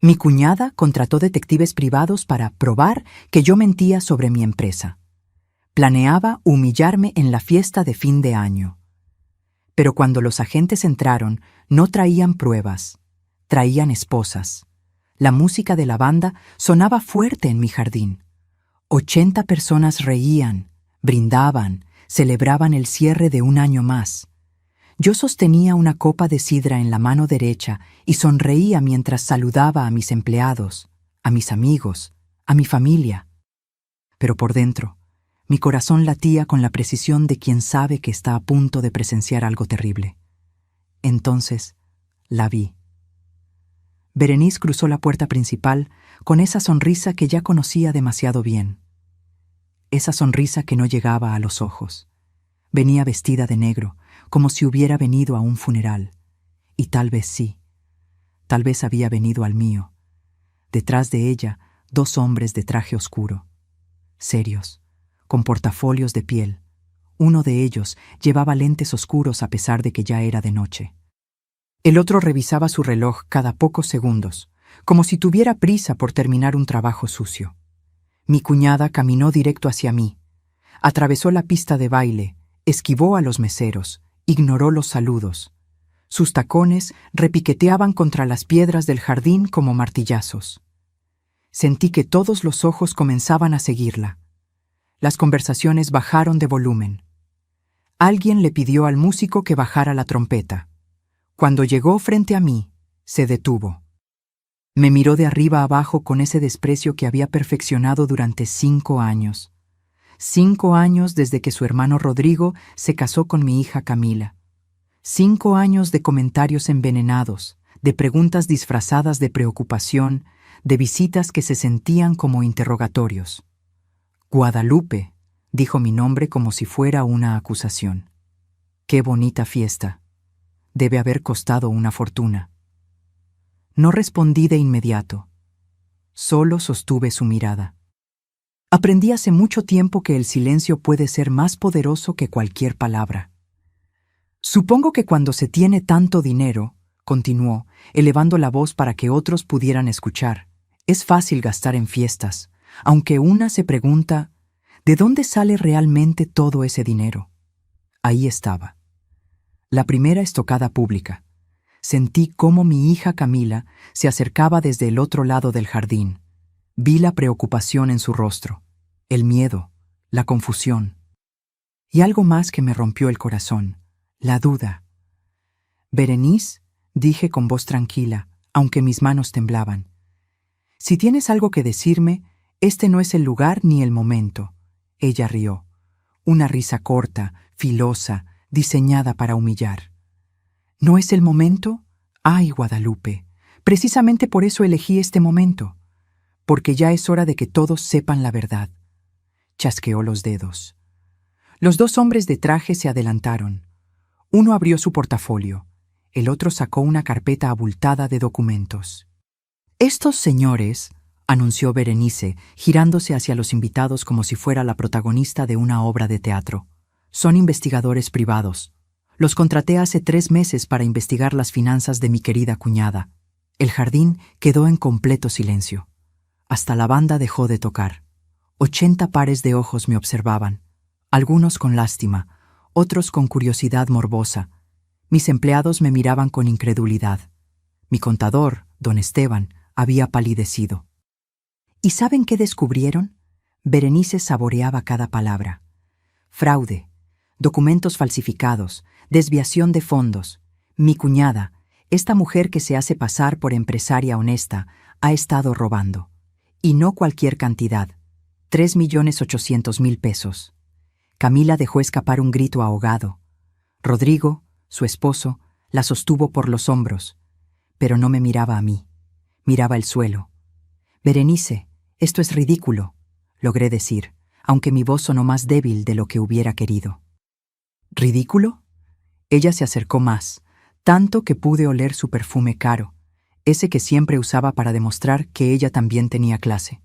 Mi cuñada contrató detectives privados para probar que yo mentía sobre mi empresa. Planeaba humillarme en la fiesta de fin de año. Pero cuando los agentes entraron, no traían pruebas, traían esposas. La música de la banda sonaba fuerte en mi jardín. 80 personas reían, brindaban, celebraban el cierre de un año más. Yo sostenía una copa de sidra en la mano derecha y sonreía mientras saludaba a mis empleados, a mis amigos, a mi familia. Pero por dentro, mi corazón latía con la precisión de quien sabe que está a punto de presenciar algo terrible. Entonces, la vi. Berenice cruzó la puerta principal con esa sonrisa que ya conocía demasiado bien. Esa sonrisa que no llegaba a los ojos. Venía vestida de negro, como si hubiera venido a un funeral. Y tal vez sí. Tal vez había venido al mío. Detrás de ella, 2 hombres de traje oscuro. Serios, con portafolios de piel. Uno de ellos llevaba lentes oscuros a pesar de que ya era de noche. El otro revisaba su reloj cada pocos segundos, como si tuviera prisa por terminar un trabajo sucio. Mi cuñada caminó directo hacia mí. Atravesó la pista de baile, esquivó a los meseros, ignoró los saludos. Sus tacones repiqueteaban contra las piedras del jardín como martillazos. Sentí que todos los ojos comenzaban a seguirla. Las conversaciones bajaron de volumen. Alguien le pidió al músico que bajara la trompeta. Cuando llegó frente a mí, se detuvo. Me miró de arriba abajo con ese desprecio que había perfeccionado durante 5 años. 5 años desde que su hermano Rodrigo se casó con mi hija Camila. 5 años de comentarios envenenados, de preguntas disfrazadas de preocupación, de visitas que se sentían como interrogatorios. Guadalupe, dijo mi nombre como si fuera una acusación. Qué bonita fiesta. Debe haber costado una fortuna. No respondí de inmediato. Solo sostuve su mirada. Aprendí hace mucho tiempo que el silencio puede ser más poderoso que cualquier palabra. Supongo que cuando se tiene tanto dinero, continuó, elevando la voz para que otros pudieran escuchar, es fácil gastar en fiestas, aunque una se pregunta, ¿de dónde sale realmente todo ese dinero? Ahí estaba. La primera estocada pública. Sentí cómo mi hija Camila se acercaba desde el otro lado del jardín. Vi la preocupación en su rostro, el miedo, la confusión. Y algo más que me rompió el corazón, la duda. Berenice, dije con voz tranquila, aunque mis manos temblaban. Si tienes algo que decirme, este no es el lugar ni el momento. Ella rió. Una risa corta, filosa, diseñada para humillar. ¿No es el momento? Ay, Guadalupe, precisamente por eso elegí este momento, porque ya es hora de que todos sepan la verdad. Chasqueó los dedos. Los 2 hombres de traje se adelantaron. Uno abrió su portafolio, el otro sacó una carpeta abultada de documentos. Estos señores, anunció Berenice, girándose hacia los invitados como si fuera la protagonista de una obra de teatro, son investigadores privados. Los contraté hace 3 meses para investigar las finanzas de mi querida cuñada. El jardín quedó en completo silencio. Hasta la banda dejó de tocar. 80 pares de ojos me observaban, algunos con lástima, otros con curiosidad morbosa. Mis empleados me miraban con incredulidad. Mi contador, don Esteban, había palidecido. ¿Y saben qué descubrieron? Berenice saboreaba cada palabra. Fraude, documentos falsificados, desviación de fondos. Mi cuñada, esta mujer que se hace pasar por empresaria honesta, ha estado robando. Y no cualquier cantidad, 3.800.000 pesos. Camila dejó escapar un grito ahogado. Rodrigo, su esposo, la sostuvo por los hombros, pero no me miraba a mí, miraba el suelo. Berenice, esto es ridículo, logré decir, aunque mi voz sonó más débil de lo que hubiera querido. ¿Ridículo? Ella se acercó más, tanto que pude oler su perfume caro, ese que siempre usaba para demostrar que ella también tenía clase.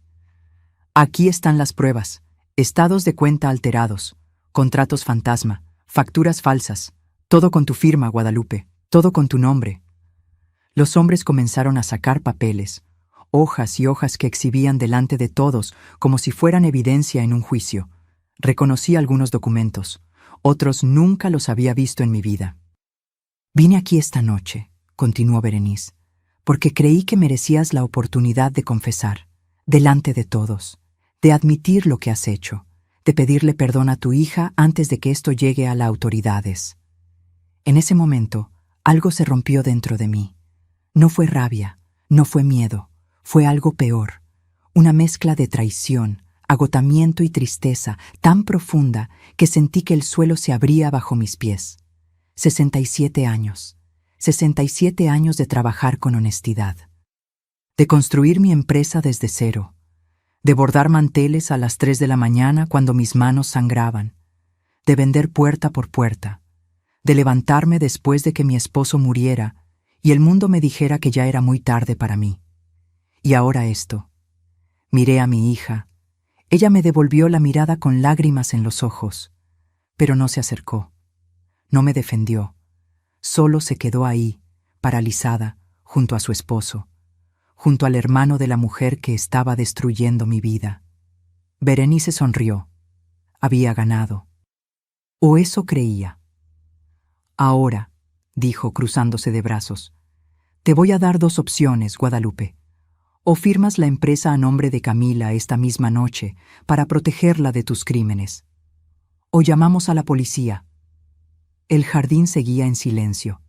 Aquí están las pruebas, estados de cuenta alterados, contratos fantasma, facturas falsas, todo con tu firma, Guadalupe, todo con tu nombre. Los hombres comenzaron a sacar papeles, hojas y hojas que exhibían delante de todos como si fueran evidencia en un juicio. Reconocí algunos documentos, otros nunca los había visto en mi vida. «Vine aquí esta noche», continuó Berenice, «porque creí que merecías la oportunidad de confesar, delante de todos, de admitir lo que has hecho, de pedirle perdón a tu hija antes de que esto llegue a las autoridades». En ese momento, algo se rompió dentro de mí. No fue rabia, no fue miedo, fue algo peor, una mezcla de traición, agotamiento y tristeza tan profunda que sentí que el suelo se abría bajo mis pies. 67 años. 67 años de trabajar con honestidad. De construir mi empresa desde cero. De bordar manteles a las 3 de la mañana cuando mis manos sangraban. De vender puerta por puerta. De levantarme después de que mi esposo muriera y el mundo me dijera que ya era muy tarde para mí. Y ahora esto. Miré a mi hija. Ella me devolvió la mirada con lágrimas en los ojos, pero no se acercó. No me defendió. Solo se quedó ahí, paralizada, junto a su esposo, junto al hermano de la mujer que estaba destruyendo mi vida. Berenice sonrió. Había ganado. O eso creía. «Ahora», dijo cruzándose de brazos, «te voy a dar 2 opciones, Guadalupe. O firmas la empresa a nombre de Camila esta misma noche para protegerla de tus crímenes. O llamamos a la policía». El jardín seguía en silencio.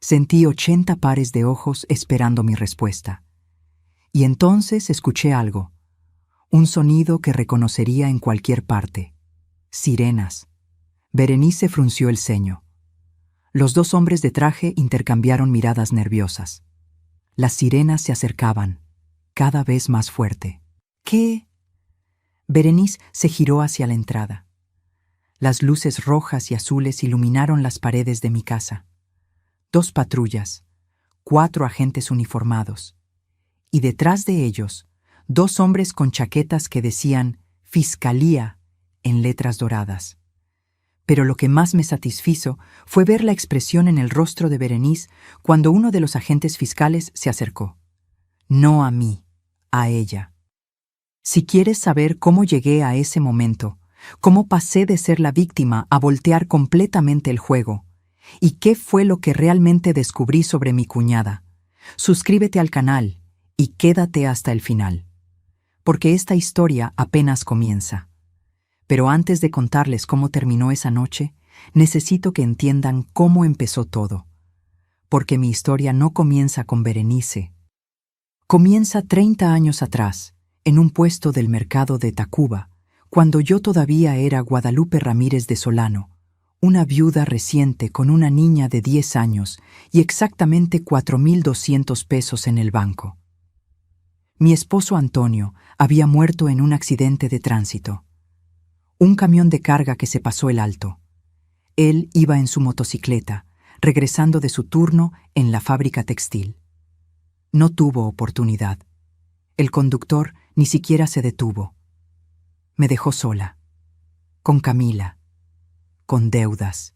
Sentí 80 pares de ojos esperando mi respuesta. Y entonces escuché algo. Un sonido que reconocería en cualquier parte. Sirenas. Berenice frunció el ceño. Los 2 hombres de traje intercambiaron miradas nerviosas. Las sirenas se acercaban, cada vez más fuerte. «¿Qué?» Berenice se giró hacia la entrada. Las luces rojas y azules iluminaron las paredes de mi casa. 2 patrullas, 4 agentes uniformados. Y detrás de ellos, 2 hombres con chaquetas que decían «Fiscalía» en letras doradas. Pero lo que más me satisfizo fue ver la expresión en el rostro de Berenice cuando uno de los agentes fiscales se acercó. No a mí, a ella. Si quieres saber cómo llegué a ese momento, cómo pasé de ser la víctima a voltear completamente el juego, y qué fue lo que realmente descubrí sobre mi cuñada, suscríbete al canal y quédate hasta el final. Porque esta historia apenas comienza. Pero antes de contarles cómo terminó esa noche, necesito que entiendan cómo empezó todo. Porque mi historia no comienza con Berenice. Comienza 30 años atrás, en un puesto del mercado de Tacuba, cuando yo todavía era Guadalupe Ramírez de Solano, una viuda reciente con una niña de 10 años y exactamente 4,200 pesos en el banco. Mi esposo Antonio había muerto en un accidente de tránsito. Un camión de carga que se pasó el alto. Él iba en su motocicleta, regresando de su turno en la fábrica textil. No tuvo oportunidad. El conductor ni siquiera se detuvo. Me dejó sola, con Camila, con deudas,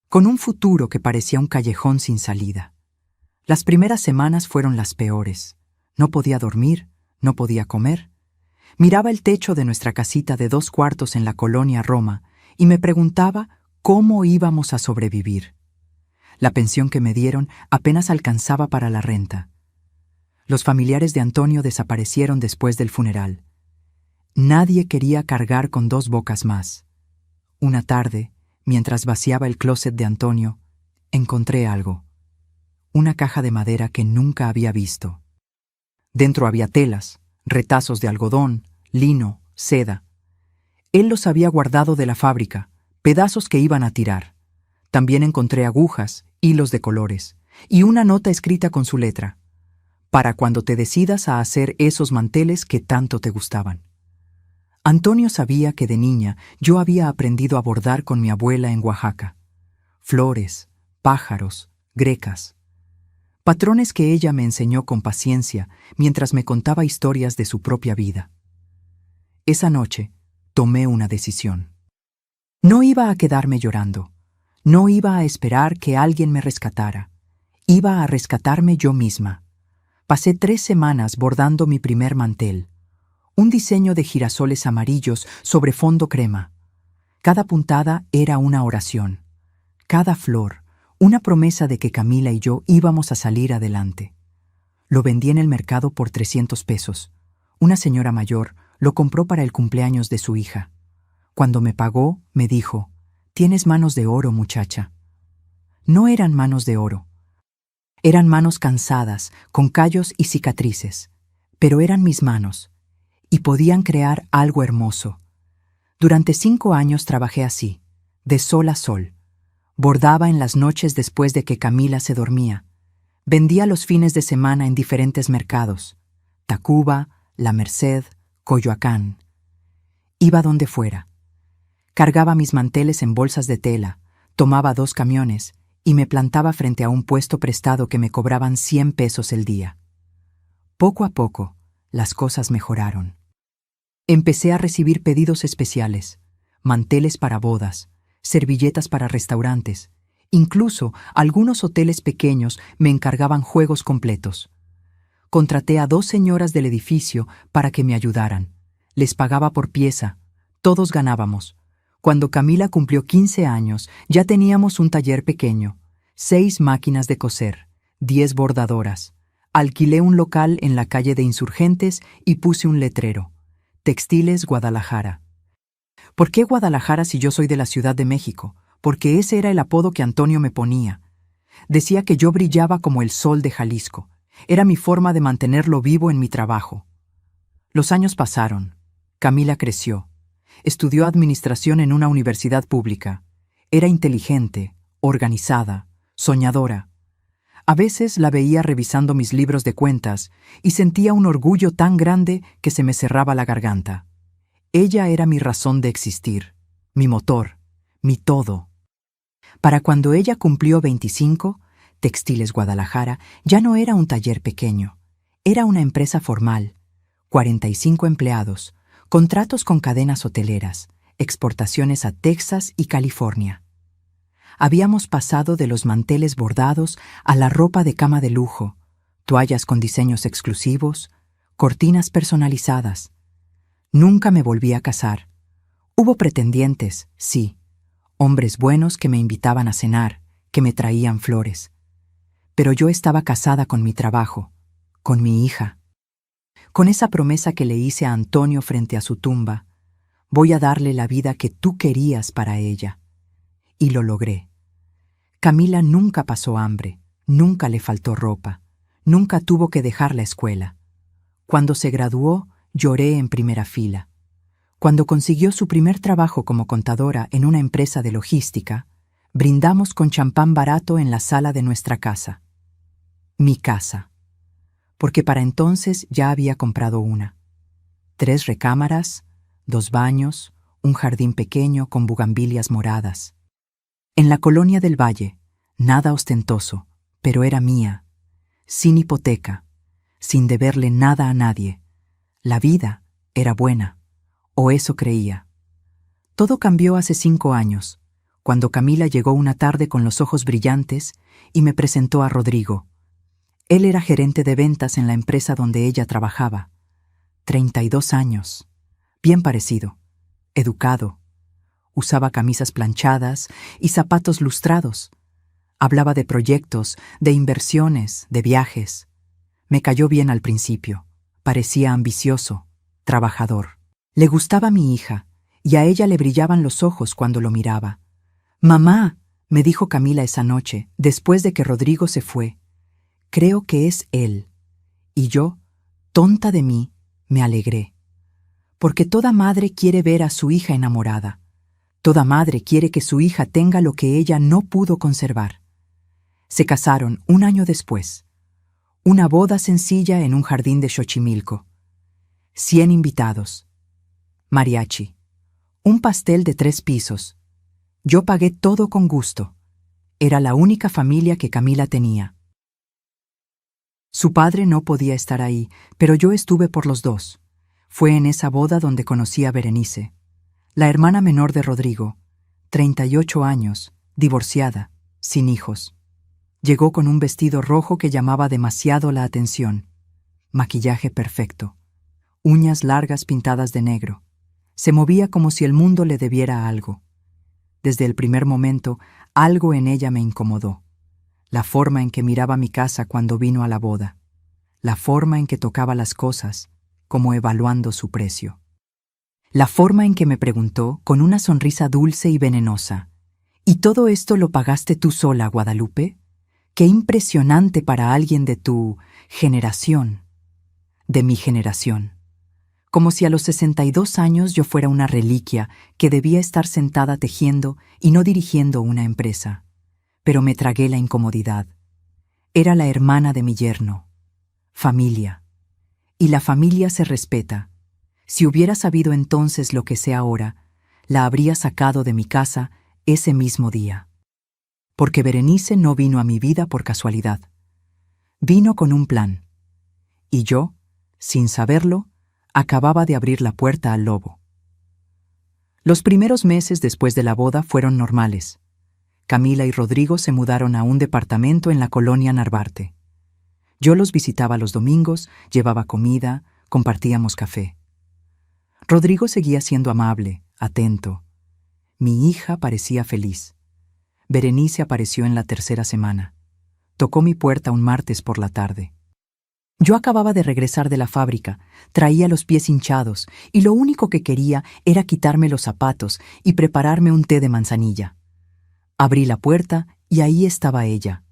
con un futuro que parecía un callejón sin salida. Las primeras semanas fueron las peores. No podía dormir, no podía comer. Miraba el techo de nuestra casita de 2 cuartos en la colonia Roma y me preguntaba cómo íbamos a sobrevivir. La pensión que me dieron apenas alcanzaba para la renta. Los familiares de Antonio desaparecieron después del funeral. Nadie quería cargar con 2 bocas más. Una tarde, mientras vaciaba el closet de Antonio, encontré algo. Una caja de madera que nunca había visto. Dentro había telas, retazos de algodón, lino, seda. Él los había guardado de la fábrica, pedazos que iban a tirar. También encontré agujas, hilos de colores, y una nota escrita con su letra. Para cuando te decidas a hacer esos manteles que tanto te gustaban. Antonio sabía que de niña yo había aprendido a bordar con mi abuela en Oaxaca. Flores, pájaros, grecas. Patrones que ella me enseñó con paciencia mientras me contaba historias de su propia vida. Esa noche tomé una decisión. No iba a quedarme llorando. No iba a esperar que alguien me rescatara. Iba a rescatarme yo misma. Pasé 3 semanas bordando mi primer mantel, un diseño de girasoles amarillos sobre fondo crema. Cada puntada era una oración, cada flor, una promesa de que Camila y yo íbamos a salir adelante. Lo vendí en el mercado por 300 pesos. Una señora mayor lo compró para el cumpleaños de su hija. Cuando me pagó, me dijo: «Tienes manos de oro, muchacha». No eran manos de oro. Eran manos cansadas, con callos y cicatrices, pero eran mis manos, y podían crear algo hermoso. Durante 5 años trabajé así, de sol a sol. Bordaba en las noches después de que Camila se dormía. Vendía los fines de semana en diferentes mercados: Tacuba, La Merced, Coyoacán. Iba donde fuera. Cargaba mis manteles en bolsas de tela, tomaba 2 camiones y me plantaba frente a un puesto prestado que me cobraban 100 pesos el día. Poco a poco, las cosas mejoraron. Empecé a recibir pedidos especiales, manteles para bodas, servilletas para restaurantes. Incluso algunos hoteles pequeños me encargaban juegos completos. Contraté a 2 señoras del edificio para que me ayudaran. Les pagaba por pieza. Todos ganábamos. Cuando Camila cumplió 15 años, ya teníamos un taller pequeño, 6 máquinas de coser, 10 bordadoras. Alquilé un local en la calle de Insurgentes y puse un letrero: Textiles Guadalajara. ¿Por qué Guadalajara si yo soy de la Ciudad de México? Porque ese era el apodo que Antonio me ponía. Decía que yo brillaba como el sol de Jalisco. Era mi forma de mantenerlo vivo en mi trabajo. Los años pasaron. Camila creció. Estudió administración en una universidad pública. Era inteligente, organizada, soñadora. A veces la veía revisando mis libros de cuentas y sentía un orgullo tan grande que se me cerraba la garganta. Ella era mi razón de existir, mi motor, mi todo. Para cuando ella cumplió 25, Textiles Guadalajara ya no era un taller pequeño. Era una empresa formal, 45 empleados, contratos con cadenas hoteleras, exportaciones a Texas y California. Habíamos pasado de los manteles bordados a la ropa de cama de lujo, toallas con diseños exclusivos, cortinas personalizadas. Nunca me volví a casar. Hubo pretendientes, sí, hombres buenos que me invitaban a cenar, que me traían flores. Pero yo estaba casada con mi trabajo, con mi hija. Con esa promesa que le hice a Antonio frente a su tumba: voy a darle la vida que tú querías para ella. Y lo logré. Camila nunca pasó hambre, nunca le faltó ropa, nunca tuvo que dejar la escuela. Cuando se graduó, lloré en primera fila. Cuando consiguió su primer trabajo como contadora en una empresa de logística, brindamos con champán barato en la sala de nuestra casa. Mi casa. Porque para entonces ya había comprado una. 3 recámaras, 2 baños, un jardín pequeño con bugambilias moradas. En la colonia del Valle, nada ostentoso, pero era mía, sin hipoteca, sin deberle nada a nadie. La vida era buena, o eso creía. Todo cambió hace 5 años, cuando Camila llegó una tarde con los ojos brillantes y me presentó a Rodrigo. Él era gerente de ventas en la empresa donde ella trabajaba. 32 años, bien parecido, educado. Usaba camisas planchadas y zapatos lustrados. Hablaba de proyectos, de inversiones, de viajes. Me cayó bien al principio. Parecía ambicioso, trabajador. Le gustaba mi hija, y a ella le brillaban los ojos cuando lo miraba. «Mamá», me dijo Camila esa noche, después de que Rodrigo se fue, «creo que es él». Y yo, tonta de mí, me alegré. Porque toda madre quiere ver a su hija enamorada. Toda madre quiere que su hija tenga lo que ella no pudo conservar. Se casaron 1 año después. Una boda sencilla en un jardín de Xochimilco. 100 invitados. Mariachi. Un pastel de 3 pisos. Yo pagué todo con gusto. Era la única familia que Camila tenía. Su padre no podía estar ahí, pero yo estuve por los 2. Fue en esa boda donde conocí a Berenice, la hermana menor de Rodrigo, 38 años, divorciada, sin hijos. Llegó con un vestido rojo que llamaba demasiado la atención. Maquillaje perfecto, uñas largas pintadas de negro. Se movía como si el mundo le debiera algo. Desde el primer momento, algo en ella me incomodó. La forma en que miraba mi casa cuando vino a la boda. La forma en que tocaba las cosas, como evaluando su precio. La forma en que me preguntó, con una sonrisa dulce y venenosa: ¿y todo esto lo pagaste tú sola, Guadalupe? Qué impresionante para alguien de tu generación. De mi generación. Como si a los 62 años yo fuera una reliquia que debía estar sentada tejiendo y no dirigiendo una empresa. Pero me tragué la incomodidad. Era la hermana de mi yerno. Familia. Y la familia se respeta. Si hubiera sabido entonces lo que sé ahora, la habría sacado de mi casa ese mismo día. Porque Berenice no vino a mi vida por casualidad. Vino con un plan. Y yo, sin saberlo, acababa de abrir la puerta al lobo. Los primeros meses después de la boda fueron normales. Camila y Rodrigo se mudaron a un departamento en la colonia Narvarte. Yo los visitaba los domingos, llevaba comida, compartíamos café. Rodrigo seguía siendo amable, atento. Mi hija parecía feliz. Berenice apareció en la tercera semana. Tocó mi puerta un martes por la tarde. Yo acababa de regresar de la fábrica, traía los pies hinchados y lo único que quería era quitarme los zapatos y prepararme un té de manzanilla. Abrí la puerta y ahí estaba ella,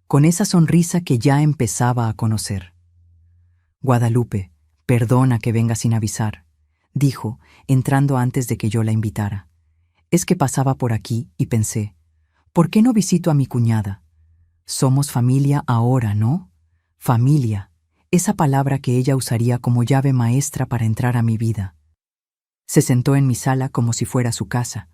con esa sonrisa que ya empezaba a conocer. «Guadalupe, perdona que venga sin avisar», dijo, entrando antes de que yo la invitara. «Es que pasaba por aquí y pensé, ¿por qué no visito a mi cuñada? Somos familia ahora, ¿no? Familia, esa palabra que ella usaría como llave maestra para entrar a mi vida». Se sentó en mi sala como si fuera su casa.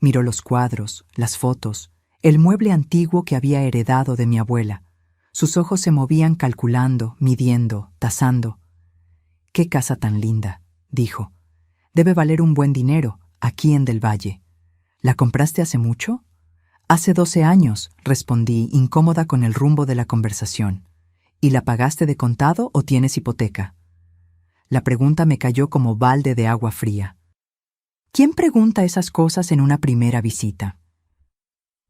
Miró los cuadros, las fotos, el mueble antiguo que había heredado de mi abuela. Sus ojos se movían calculando, midiendo, tasando. «Qué casa tan linda», dijo. «Debe valer un buen dinero, aquí en Del Valle. ¿La compraste hace mucho?» «Hace 12 años», respondí, incómoda con el rumbo de la conversación. «¿Y la pagaste de contado o tienes hipoteca?» La pregunta me cayó como balde de agua fría. ¿Quién pregunta esas cosas en una primera visita?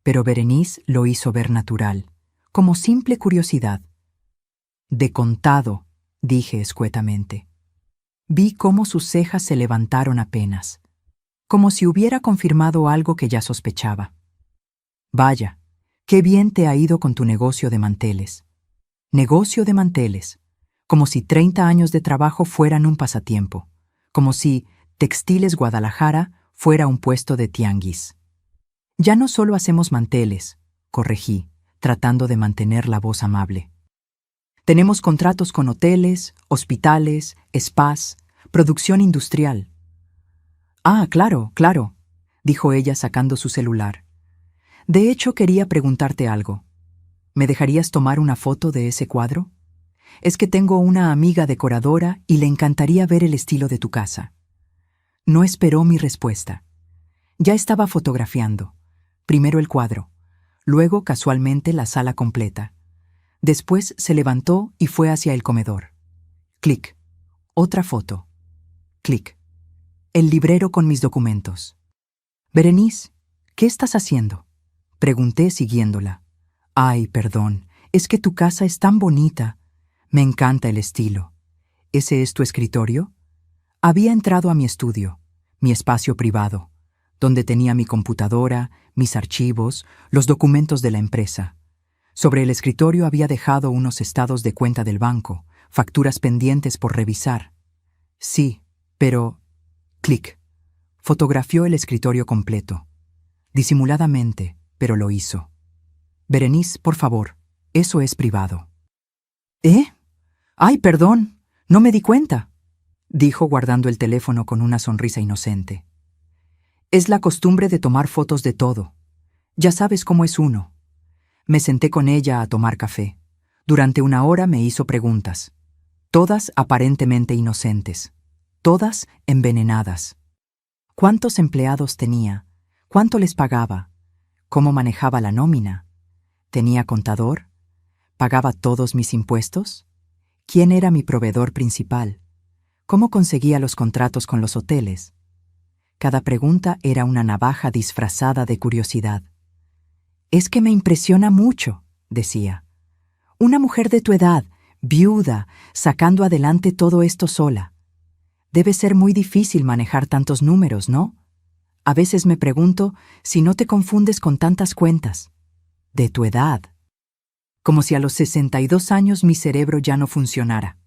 Pero Berenice lo hizo ver natural, como simple curiosidad. «De contado», dije escuetamente. Vi cómo sus cejas se levantaron apenas, como si hubiera confirmado algo que ya sospechaba. «Vaya, qué bien te ha ido con tu negocio de manteles». Negocio de manteles, como si 30 años de trabajo fueran un pasatiempo, como si Textiles Guadalajara fuera un puesto de tianguis. «Ya no solo hacemos manteles», corregí, tratando de mantener la voz amable. «Tenemos contratos con hoteles, hospitales, spas, producción industrial». «Ah, claro, claro», dijo ella sacando su celular. «De hecho, quería preguntarte algo. ¿Me dejarías tomar una foto de ese cuadro? Es que tengo una amiga decoradora y le encantaría ver el estilo de tu casa». No esperó mi respuesta. Ya estaba fotografiando. Primero el cuadro, luego casualmente la sala completa. Después se levantó y fue hacia el comedor. Clic. Otra foto. Clic. El librero con mis documentos. «Berenice, ¿qué estás haciendo?», pregunté siguiéndola. «Ay, perdón, es que tu casa es tan bonita. Me encanta el estilo. ¿Ese es tu escritorio?». Había entrado a mi estudio, mi espacio privado, donde tenía mi computadora, mis archivos, los documentos de la empresa. Sobre el escritorio había dejado unos estados de cuenta del banco, facturas pendientes por revisar. «Sí, pero...». Clic. Fotografió el escritorio completo. Disimuladamente, pero lo hizo. «Berenice, por favor, eso es privado». «¿Eh? Ay, perdón, no me di cuenta», dijo guardando el teléfono con una sonrisa inocente. «Es la costumbre de tomar fotos de todo. Ya sabes cómo es uno». Me senté con ella a tomar café. Durante una hora me hizo preguntas, todas aparentemente inocentes, todas envenenadas. ¿Cuántos empleados tenía? ¿Cuánto les pagaba? ¿Cómo manejaba la nómina? ¿Tenía contador? ¿Pagaba todos mis impuestos? ¿Quién era mi proveedor principal? ¿Cómo conseguía los contratos con los hoteles? Cada pregunta era una navaja disfrazada de curiosidad. «Es que me impresiona mucho», decía. «Una mujer de tu edad, viuda, sacando adelante todo esto sola. Debe ser muy difícil manejar tantos números, ¿no? A veces me pregunto si no te confundes con tantas cuentas. De tu edad». Como si a los 62 años mi cerebro ya no funcionara.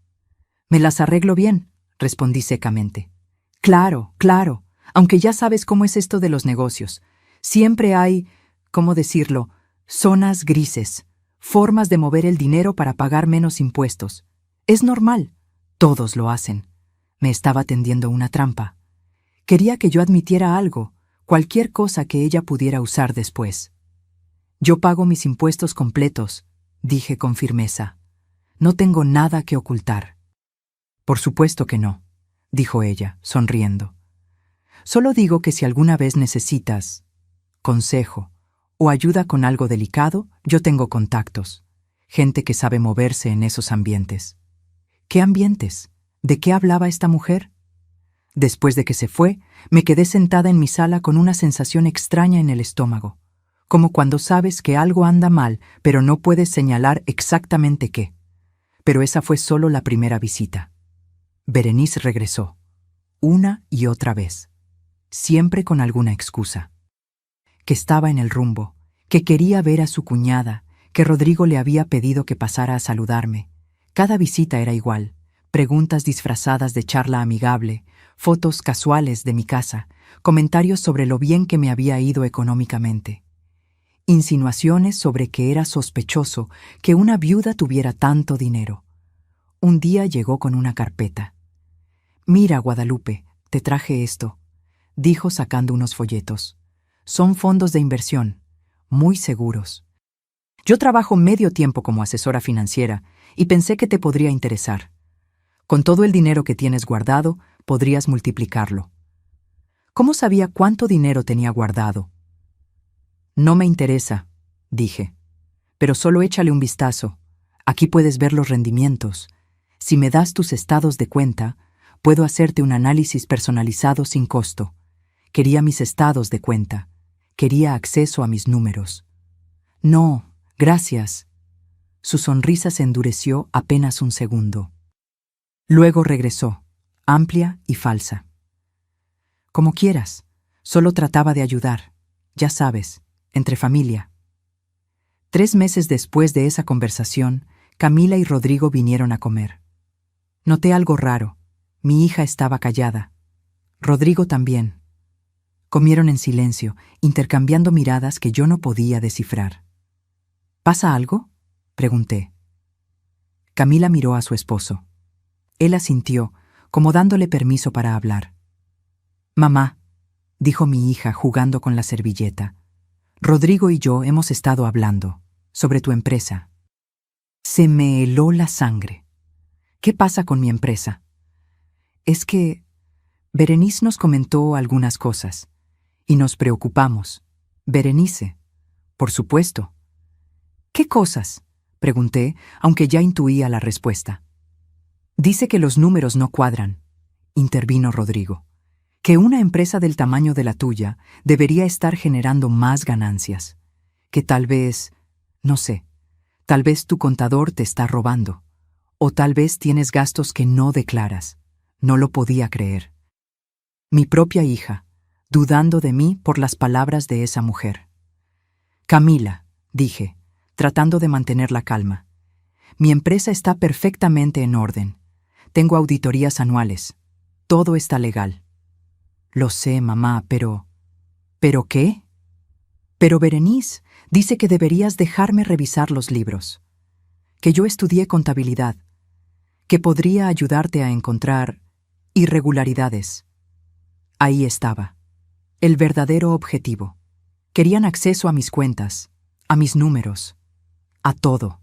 «Me las arreglo bien», respondí secamente. «Claro, claro, aunque ya sabes cómo es esto de los negocios. Siempre hay, ¿cómo decirlo?, zonas grises, formas de mover el dinero para pagar menos impuestos. Es normal, todos lo hacen». Me estaba tendiendo una trampa. Quería que yo admitiera algo, cualquier cosa que ella pudiera usar después. «Yo pago mis impuestos completos», dije con firmeza. «No tengo nada que ocultar». «Por supuesto que no», dijo ella, sonriendo. «Solo digo que si alguna vez necesitas consejo o ayuda con algo delicado, yo tengo contactos, gente que sabe moverse en esos ambientes». «¿Qué ambientes? ¿De qué hablaba esta mujer?» Después de que se fue, me quedé sentada en mi sala con una sensación extraña en el estómago, como cuando sabes que algo anda mal, pero no puedes señalar exactamente qué. Pero esa fue solo la primera visita. Berenice regresó, una y otra vez, siempre con alguna excusa. Que estaba en el rumbo, que quería ver a su cuñada, que Rodrigo le había pedido que pasara a saludarme. Cada visita era igual, preguntas disfrazadas de charla amigable, fotos casuales de mi casa, comentarios sobre lo bien que me había ido económicamente. Insinuaciones sobre que era sospechoso que una viuda tuviera tanto dinero. Un día llegó con una carpeta. «Mira, Guadalupe, te traje esto», dijo sacando unos folletos. «Son fondos de inversión, muy seguros. Yo trabajo medio tiempo como asesora financiera y pensé que te podría interesar. Con todo el dinero que tienes guardado, podrías multiplicarlo». ¿Cómo sabía cuánto dinero tenía guardado? «No me interesa», dije. «Pero solo échale un vistazo. Aquí puedes ver los rendimientos. Si me das tus estados de cuenta, puedo hacerte un análisis personalizado sin costo. Quería mis estados de cuenta. Quería acceso a mis números». «No, gracias». Su sonrisa se endureció apenas un segundo. Luego regresó, amplia y falsa. «Como quieras, solo trataba de ayudar, ya sabes, entre familia». 3 meses después de esa conversación, Camila y Rodrigo vinieron a comer. Noté algo raro. Mi hija estaba callada. Rodrigo también. Comieron en silencio, intercambiando miradas que yo no podía descifrar. «¿Pasa algo?», pregunté. Camila miró a su esposo. Él asintió, como dándole permiso para hablar. «Mamá», dijo mi hija jugando con la servilleta, «Rodrigo y yo hemos estado hablando sobre tu empresa». Se me heló la sangre. «¿Qué pasa con mi empresa?». «Es que Berenice nos comentó algunas cosas y nos preocupamos». «Berenice, por supuesto». «¿Qué cosas?», pregunté, aunque ya intuía la respuesta. «Dice que los números no cuadran», intervino Rodrigo. «Que una empresa del tamaño de la tuya debería estar generando más ganancias. Que tal vez, no sé, tal vez tu contador te está robando. O tal vez tienes gastos que no declaras». No lo podía creer. Mi propia hija, dudando de mí por las palabras de esa mujer. «Camila», dije, tratando de mantener la calma, «mi empresa está perfectamente en orden. Tengo auditorías anuales. Todo está legal». «Lo sé, mamá, pero...». «¿Pero qué?». «Pero Berenice dice que deberías dejarme revisar los libros. Que yo estudié contabilidad. Que podría ayudarte a encontrar irregularidades». Ahí estaba, el verdadero objetivo. Querían acceso a mis cuentas, a mis números, a todo.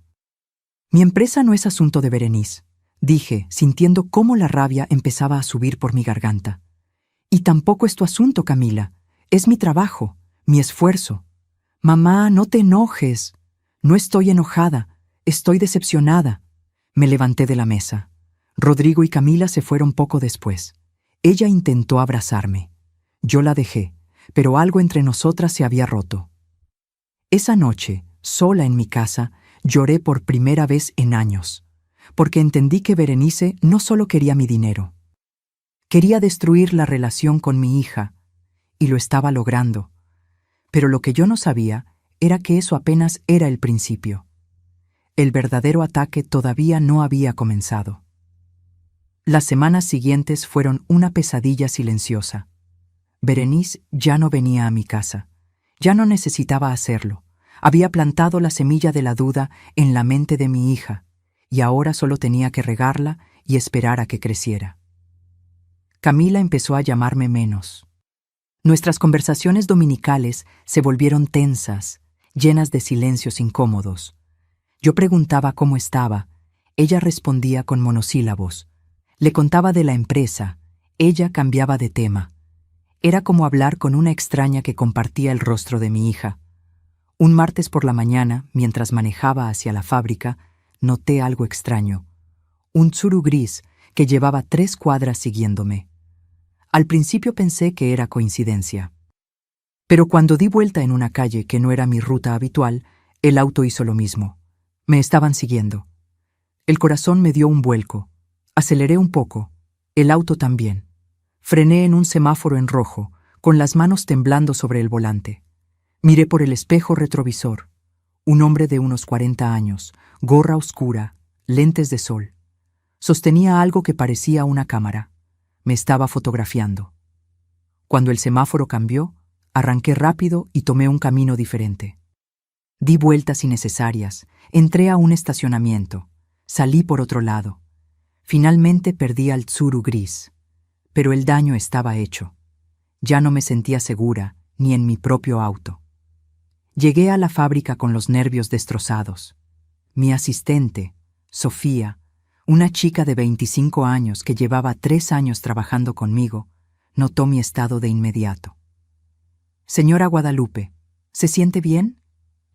«Mi empresa no es asunto de Berenice», dije, sintiendo cómo la rabia empezaba a subir por mi garganta. «Y tampoco es tu asunto, Camila. Es mi trabajo, mi esfuerzo». «Mamá, no te enojes». «No estoy enojada, estoy decepcionada. Me levanté de la mesa. Rodrigo y Camila se fueron poco después. Ella intentó abrazarme. Yo la dejé, pero algo entre nosotras se había roto. Esa noche, sola en mi casa, lloré por primera vez en años, porque entendí que Berenice no solo quería mi dinero. Quería destruir la relación con mi hija, y lo estaba logrando. Pero lo que yo no sabía era que eso apenas era el principio. El verdadero ataque todavía no había comenzado. Las semanas siguientes fueron una pesadilla silenciosa. Berenice ya no venía a mi casa. Ya no necesitaba hacerlo. Había plantado la semilla de la duda en la mente de mi hija, y ahora solo tenía que regarla y esperar a que creciera. Camila empezó a llamarme menos. Nuestras conversaciones dominicales se volvieron tensas, llenas de silencios incómodos. Yo preguntaba cómo estaba, ella respondía con monosílabos. Le contaba de la empresa, ella cambiaba de tema. Era como hablar con una extraña que compartía el rostro de mi hija. Un martes por la mañana, mientras manejaba hacia la fábrica, noté algo extraño. Un tsuru gris que llevaba 3 cuadras siguiéndome. Al principio pensé que era coincidencia. Pero cuando di vuelta en una calle que no era mi ruta habitual, el auto hizo lo mismo. Me estaban siguiendo. El corazón me dio un vuelco. Aceleré un poco. El auto también. Frené en un semáforo en rojo, con las manos temblando sobre el volante. Miré por el espejo retrovisor. Un hombre de unos 40 años, gorra oscura, lentes de sol. Sostenía algo que parecía una cámara. Me estaba fotografiando. Cuando el semáforo cambió, arranqué rápido y tomé un camino diferente. Di vueltas innecesarias, entré a un estacionamiento, salí por otro lado. Finalmente perdí al tsuru gris, pero el daño estaba hecho. Ya no me sentía segura, ni en mi propio auto. Llegué a la fábrica con los nervios destrozados. Mi asistente, Sofía, una chica de 25 años que llevaba 3 años trabajando conmigo, notó mi estado de inmediato. «Señora Guadalupe, ¿se siente bien?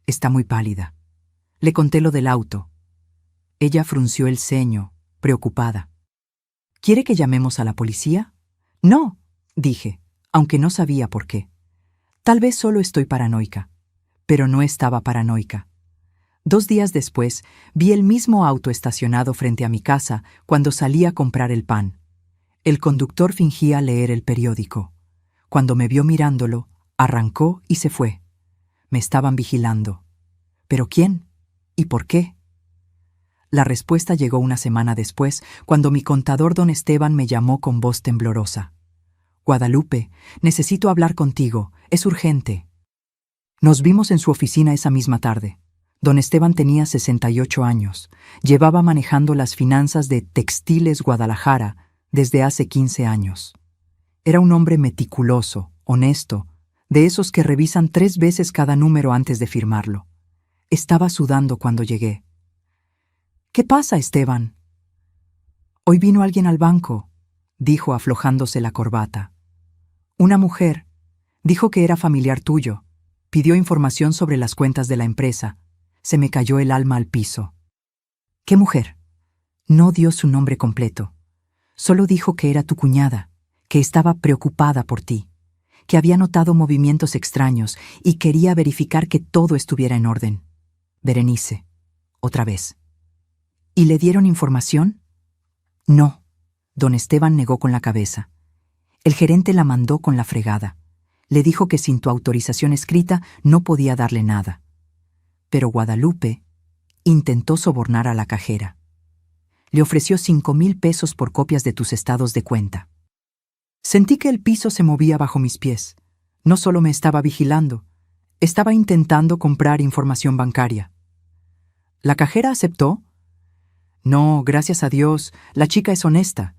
Está muy pálida». Le conté lo del auto. Ella frunció el ceño, preocupada. «¿Quiere que llamemos a la policía?» «No», dije, aunque no sabía por qué. Tal vez solo estoy paranoica. Pero no estaba paranoica. 2 días después, vi el mismo auto estacionado frente a mi casa cuando salí a comprar el pan. El conductor fingía leer el periódico. Cuando me vio mirándolo, arrancó y se fue. Me estaban vigilando. ¿Pero quién? ¿Y por qué? La respuesta llegó una semana después, cuando mi contador don Esteban me llamó con voz temblorosa. «Guadalupe, necesito hablar contigo. Es urgente». Nos vimos en su oficina esa misma tarde. Don Esteban tenía 68 años. Llevaba manejando las finanzas de Textiles Guadalajara desde hace 15 años. Era un hombre meticuloso, honesto, de esos que revisan 3 veces cada número antes de firmarlo. Estaba sudando cuando llegué. «¿Qué pasa, Esteban?» «Hoy vino alguien al banco», dijo aflojándose la corbata. «Una mujer. Dijo que era familiar tuyo. Pidió información sobre las cuentas de la empresa. Se me cayó el alma al piso». «¿Qué mujer?» «No dio su nombre completo. Solo dijo que era tu cuñada, que estaba preocupada por ti, que había notado movimientos extraños y quería verificar que todo estuviera en orden. Berenice, otra vez». «¿Y le dieron información?» «No», don Esteban negó con la cabeza. «El gerente la mandó con la fregada. Le dijo que sin tu autorización escrita no podía darle nada». Pero Guadalupe intentó sobornar a la cajera. Le ofreció 5,000 pesos por copias de tus estados de cuenta. Sentí que el piso se movía bajo mis pies. No solo me estaba vigilando, estaba intentando comprar información bancaria. ¿La cajera aceptó? «No, gracias a Dios, la chica es honesta,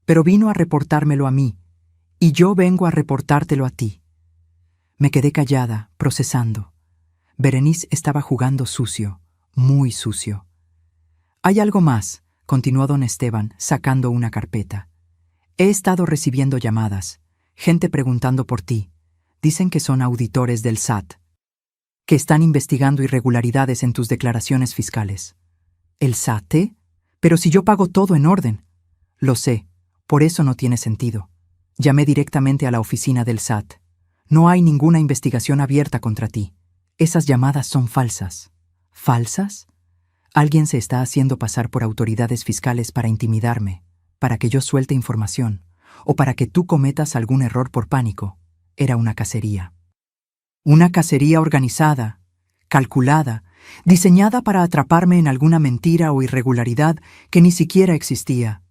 pero vino a reportármelo a mí, y yo vengo a reportártelo a ti». Me quedé callada, procesando. Berenice estaba jugando sucio, muy sucio. «Hay algo más», continuó don Esteban, sacando una carpeta. «He estado recibiendo llamadas, gente preguntando por ti. Dicen que son auditores del SAT, que están investigando irregularidades en tus declaraciones fiscales». «¿El SAT? Pero si yo pago todo en orden. Lo sé, por eso no tiene sentido. Llamé directamente a la oficina del SAT. No hay ninguna investigación abierta contra ti. Esas llamadas son falsas. ¿Falsas? Alguien se está haciendo pasar por autoridades fiscales para intimidarme, para que yo suelte información, o para que tú cometas algún error por pánico. Era una cacería. Una cacería organizada, calculada, diseñada para atraparme en alguna mentira o irregularidad que ni siquiera existía.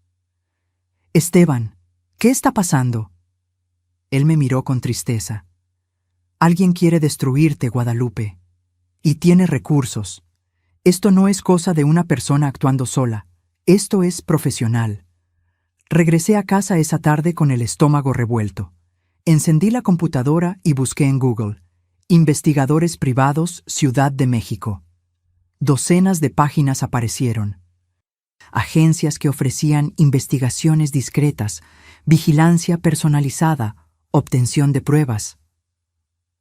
Esteban, ¿qué está pasando? Él me miró con tristeza. Alguien quiere destruirte, Guadalupe. Y tiene recursos. Esto no es cosa de una persona actuando sola. Esto es profesional. Regresé a casa esa tarde con el estómago revuelto. Encendí la computadora y busqué en Google: Investigadores privados, Ciudad de México. Docenas de páginas aparecieron. Agencias que ofrecían investigaciones discretas, vigilancia personalizada, obtención de pruebas.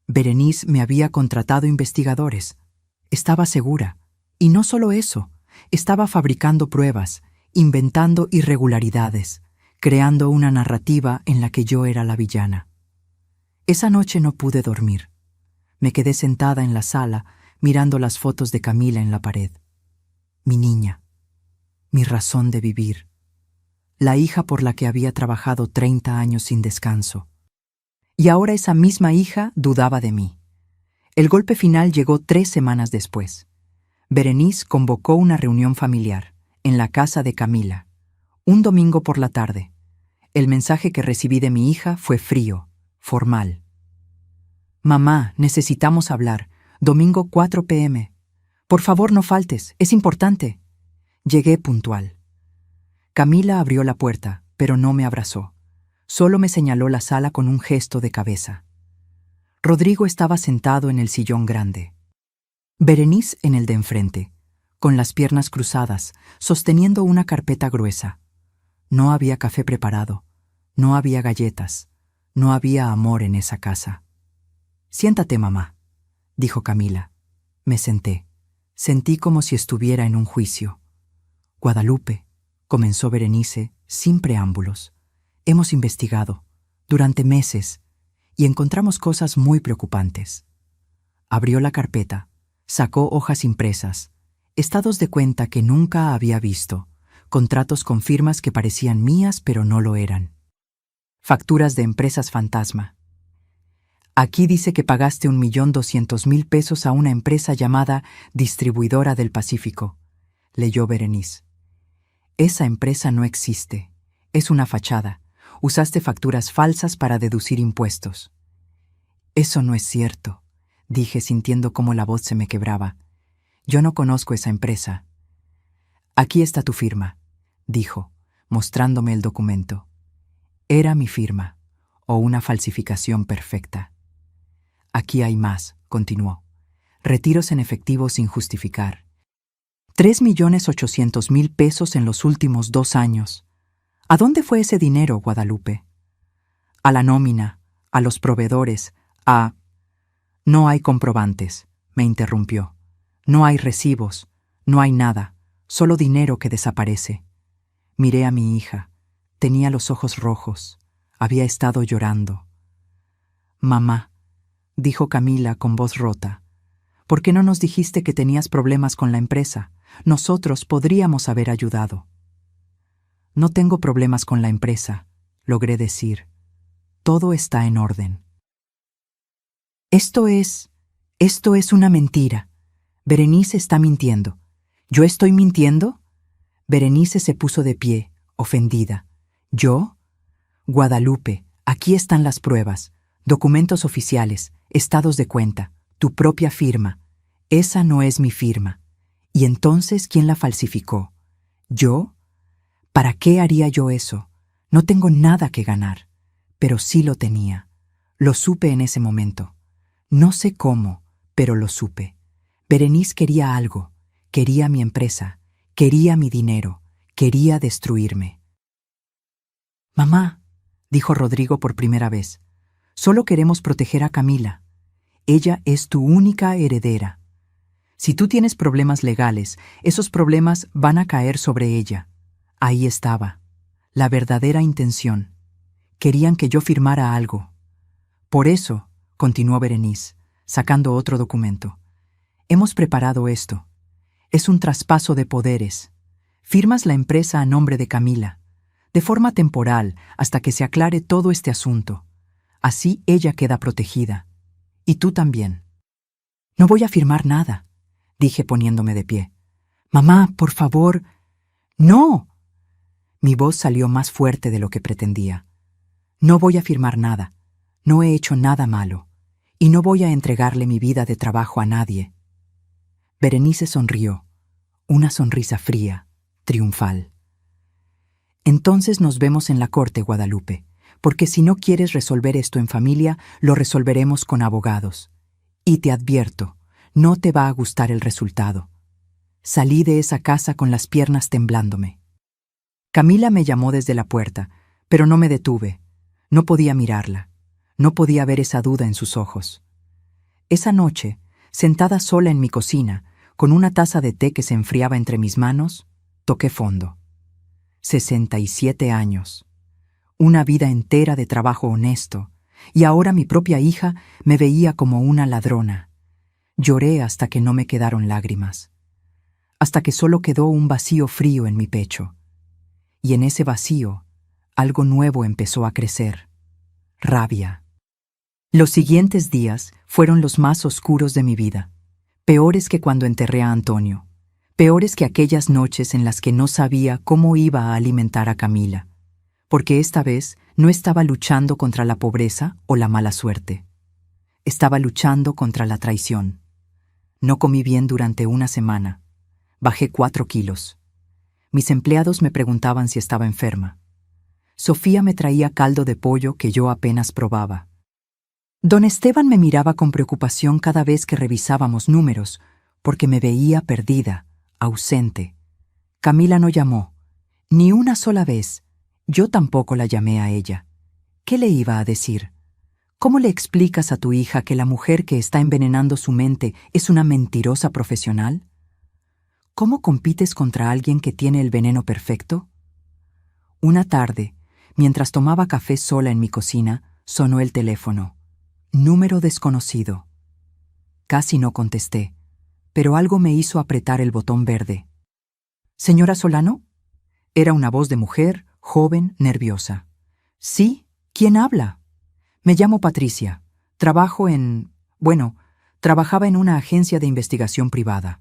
Berenice me había contratado investigadores. Estaba segura. Y no solo eso, estaba fabricando pruebas, inventando irregularidades, creando una narrativa en la que yo era la villana. Esa noche no pude dormir. Me quedé sentada en la sala, mirando las fotos de Camila en la pared. Mi niña, mi razón de vivir, la hija por la que había trabajado 30 años sin descanso. Y ahora esa misma hija dudaba de mí. El golpe final llegó 3 semanas después. Berenice convocó una reunión familiar, en la casa de Camila, un domingo por la tarde. El mensaje que recibí de mi hija fue frío, formal. Mamá, necesitamos hablar. Domingo 4 p.m. Por favor, no faltes, es importante. Llegué puntual. Camila abrió la puerta, pero no me abrazó. Solo me señaló la sala con un gesto de cabeza. Rodrigo estaba sentado en el sillón grande. Berenice en el de enfrente, con las piernas cruzadas, sosteniendo una carpeta gruesa. No había café preparado, no había galletas, no había amor en esa casa. Siéntate, mamá, dijo Camila. Me senté. Sentí como si estuviera en un juicio. Guadalupe, comenzó Berenice, sin preámbulos. Hemos investigado, durante meses, y encontramos cosas muy preocupantes. Abrió la carpeta, sacó hojas impresas, estados de cuenta que nunca había visto, contratos con firmas que parecían mías pero no lo eran. Facturas de empresas fantasma. Aquí dice que pagaste 1.200.000 pesos a una empresa llamada Distribuidora del Pacífico, leyó Berenice. Esa empresa no existe. Es una fachada. Usaste facturas falsas para deducir impuestos. Eso no es cierto, dije sintiendo cómo la voz se me quebraba. Yo no conozco esa empresa. Aquí está tu firma, dijo, mostrándome el documento. Era mi firma, o una falsificación perfecta. Aquí hay más, continuó. Retiros en efectivo sin justificar. 3.800.000 pesos en los últimos 2 años. ¿A dónde fue ese dinero, Guadalupe? A la nómina, a los proveedores, a... No hay comprobantes, me interrumpió. No hay recibos, no hay nada, solo dinero que desaparece. Miré a mi hija. Tenía los ojos rojos. Había estado llorando. Mamá, dijo Camila con voz rota, ¿por qué no nos dijiste que tenías problemas con la empresa? Nosotros podríamos haber ayudado. No tengo problemas con la empresa, logré decir. Todo está en orden. Esto es una mentira. Berenice está mintiendo. ¿Yo estoy mintiendo? Berenice se puso de pie, ofendida. ¿Yo? Guadalupe, aquí están las pruebas, documentos oficiales, estados de cuenta, tu propia firma. Esa no es mi firma. ¿Y entonces quién la falsificó? ¿Yo? ¿Para qué haría yo eso? No tengo nada que ganar. Pero sí lo tenía. Lo supe en ese momento. No sé cómo, pero lo supe. Berenice quería algo. Quería mi empresa. Quería mi dinero. Quería destruirme. Mamá, dijo Rodrigo por primera vez, solo queremos proteger a Camila. Ella es tu única heredera. Si tú tienes problemas legales, esos problemas van a caer sobre ella. Ahí estaba, la verdadera intención. Querían que yo firmara algo. Por eso, continuó Berenice, sacando otro documento. Hemos preparado esto. Es un traspaso de poderes. Firmas la empresa a nombre de Camila, de forma temporal, hasta que se aclare todo este asunto. Así ella queda protegida. Y tú también. No voy a firmar nada, dije poniéndome de pie. Mamá, por favor. ¡No! Mi voz salió más fuerte de lo que pretendía. No voy a firmar nada. No he hecho nada malo. Y no voy a entregarle mi vida de trabajo a nadie. Berenice sonrió, una sonrisa fría, triunfal. Entonces nos vemos en la corte, Guadalupe, porque si no quieres resolver esto en familia, lo resolveremos con abogados. Y te advierto, no te va a gustar el resultado. Salí de esa casa con las piernas temblándome. Camila me llamó desde la puerta, pero no me detuve. No podía mirarla. No podía ver esa duda en sus ojos. Esa noche, sentada sola en mi cocina, con una taza de té que se enfriaba entre mis manos, toqué fondo. 67 años. Una vida entera de trabajo honesto, y ahora mi propia hija me veía como una ladrona. Lloré hasta que no me quedaron lágrimas. Hasta que solo quedó un vacío frío en mi pecho. Y en ese vacío, algo nuevo empezó a crecer. Rabia. Los siguientes días fueron los más oscuros de mi vida, peores que cuando enterré a Antonio, peores que aquellas noches en las que no sabía cómo iba a alimentar a Camila, porque esta vez no estaba luchando contra la pobreza o la mala suerte. Estaba luchando contra la traición. No comí bien durante una semana. Bajé 4 kilos. Mis empleados me preguntaban si estaba enferma. Sofía me traía caldo de pollo que yo apenas probaba. Don Esteban me miraba con preocupación cada vez que revisábamos números, porque me veía perdida, ausente. Camila no llamó, ni una sola vez. Yo tampoco la llamé a ella. ¿Qué le iba a decir? ¿Cómo le explicas a tu hija que la mujer que está envenenando su mente es una mentirosa profesional? ¿Cómo compites contra alguien que tiene el veneno perfecto? Una tarde, mientras tomaba café sola en mi cocina, sonó el teléfono. Número desconocido. Casi no contesté, pero algo me hizo apretar el botón verde. ¿Señora Solano? Era una voz de mujer, joven, nerviosa. Sí, ¿quién habla? Me llamo Patricia. Trabajaba en una agencia de investigación privada.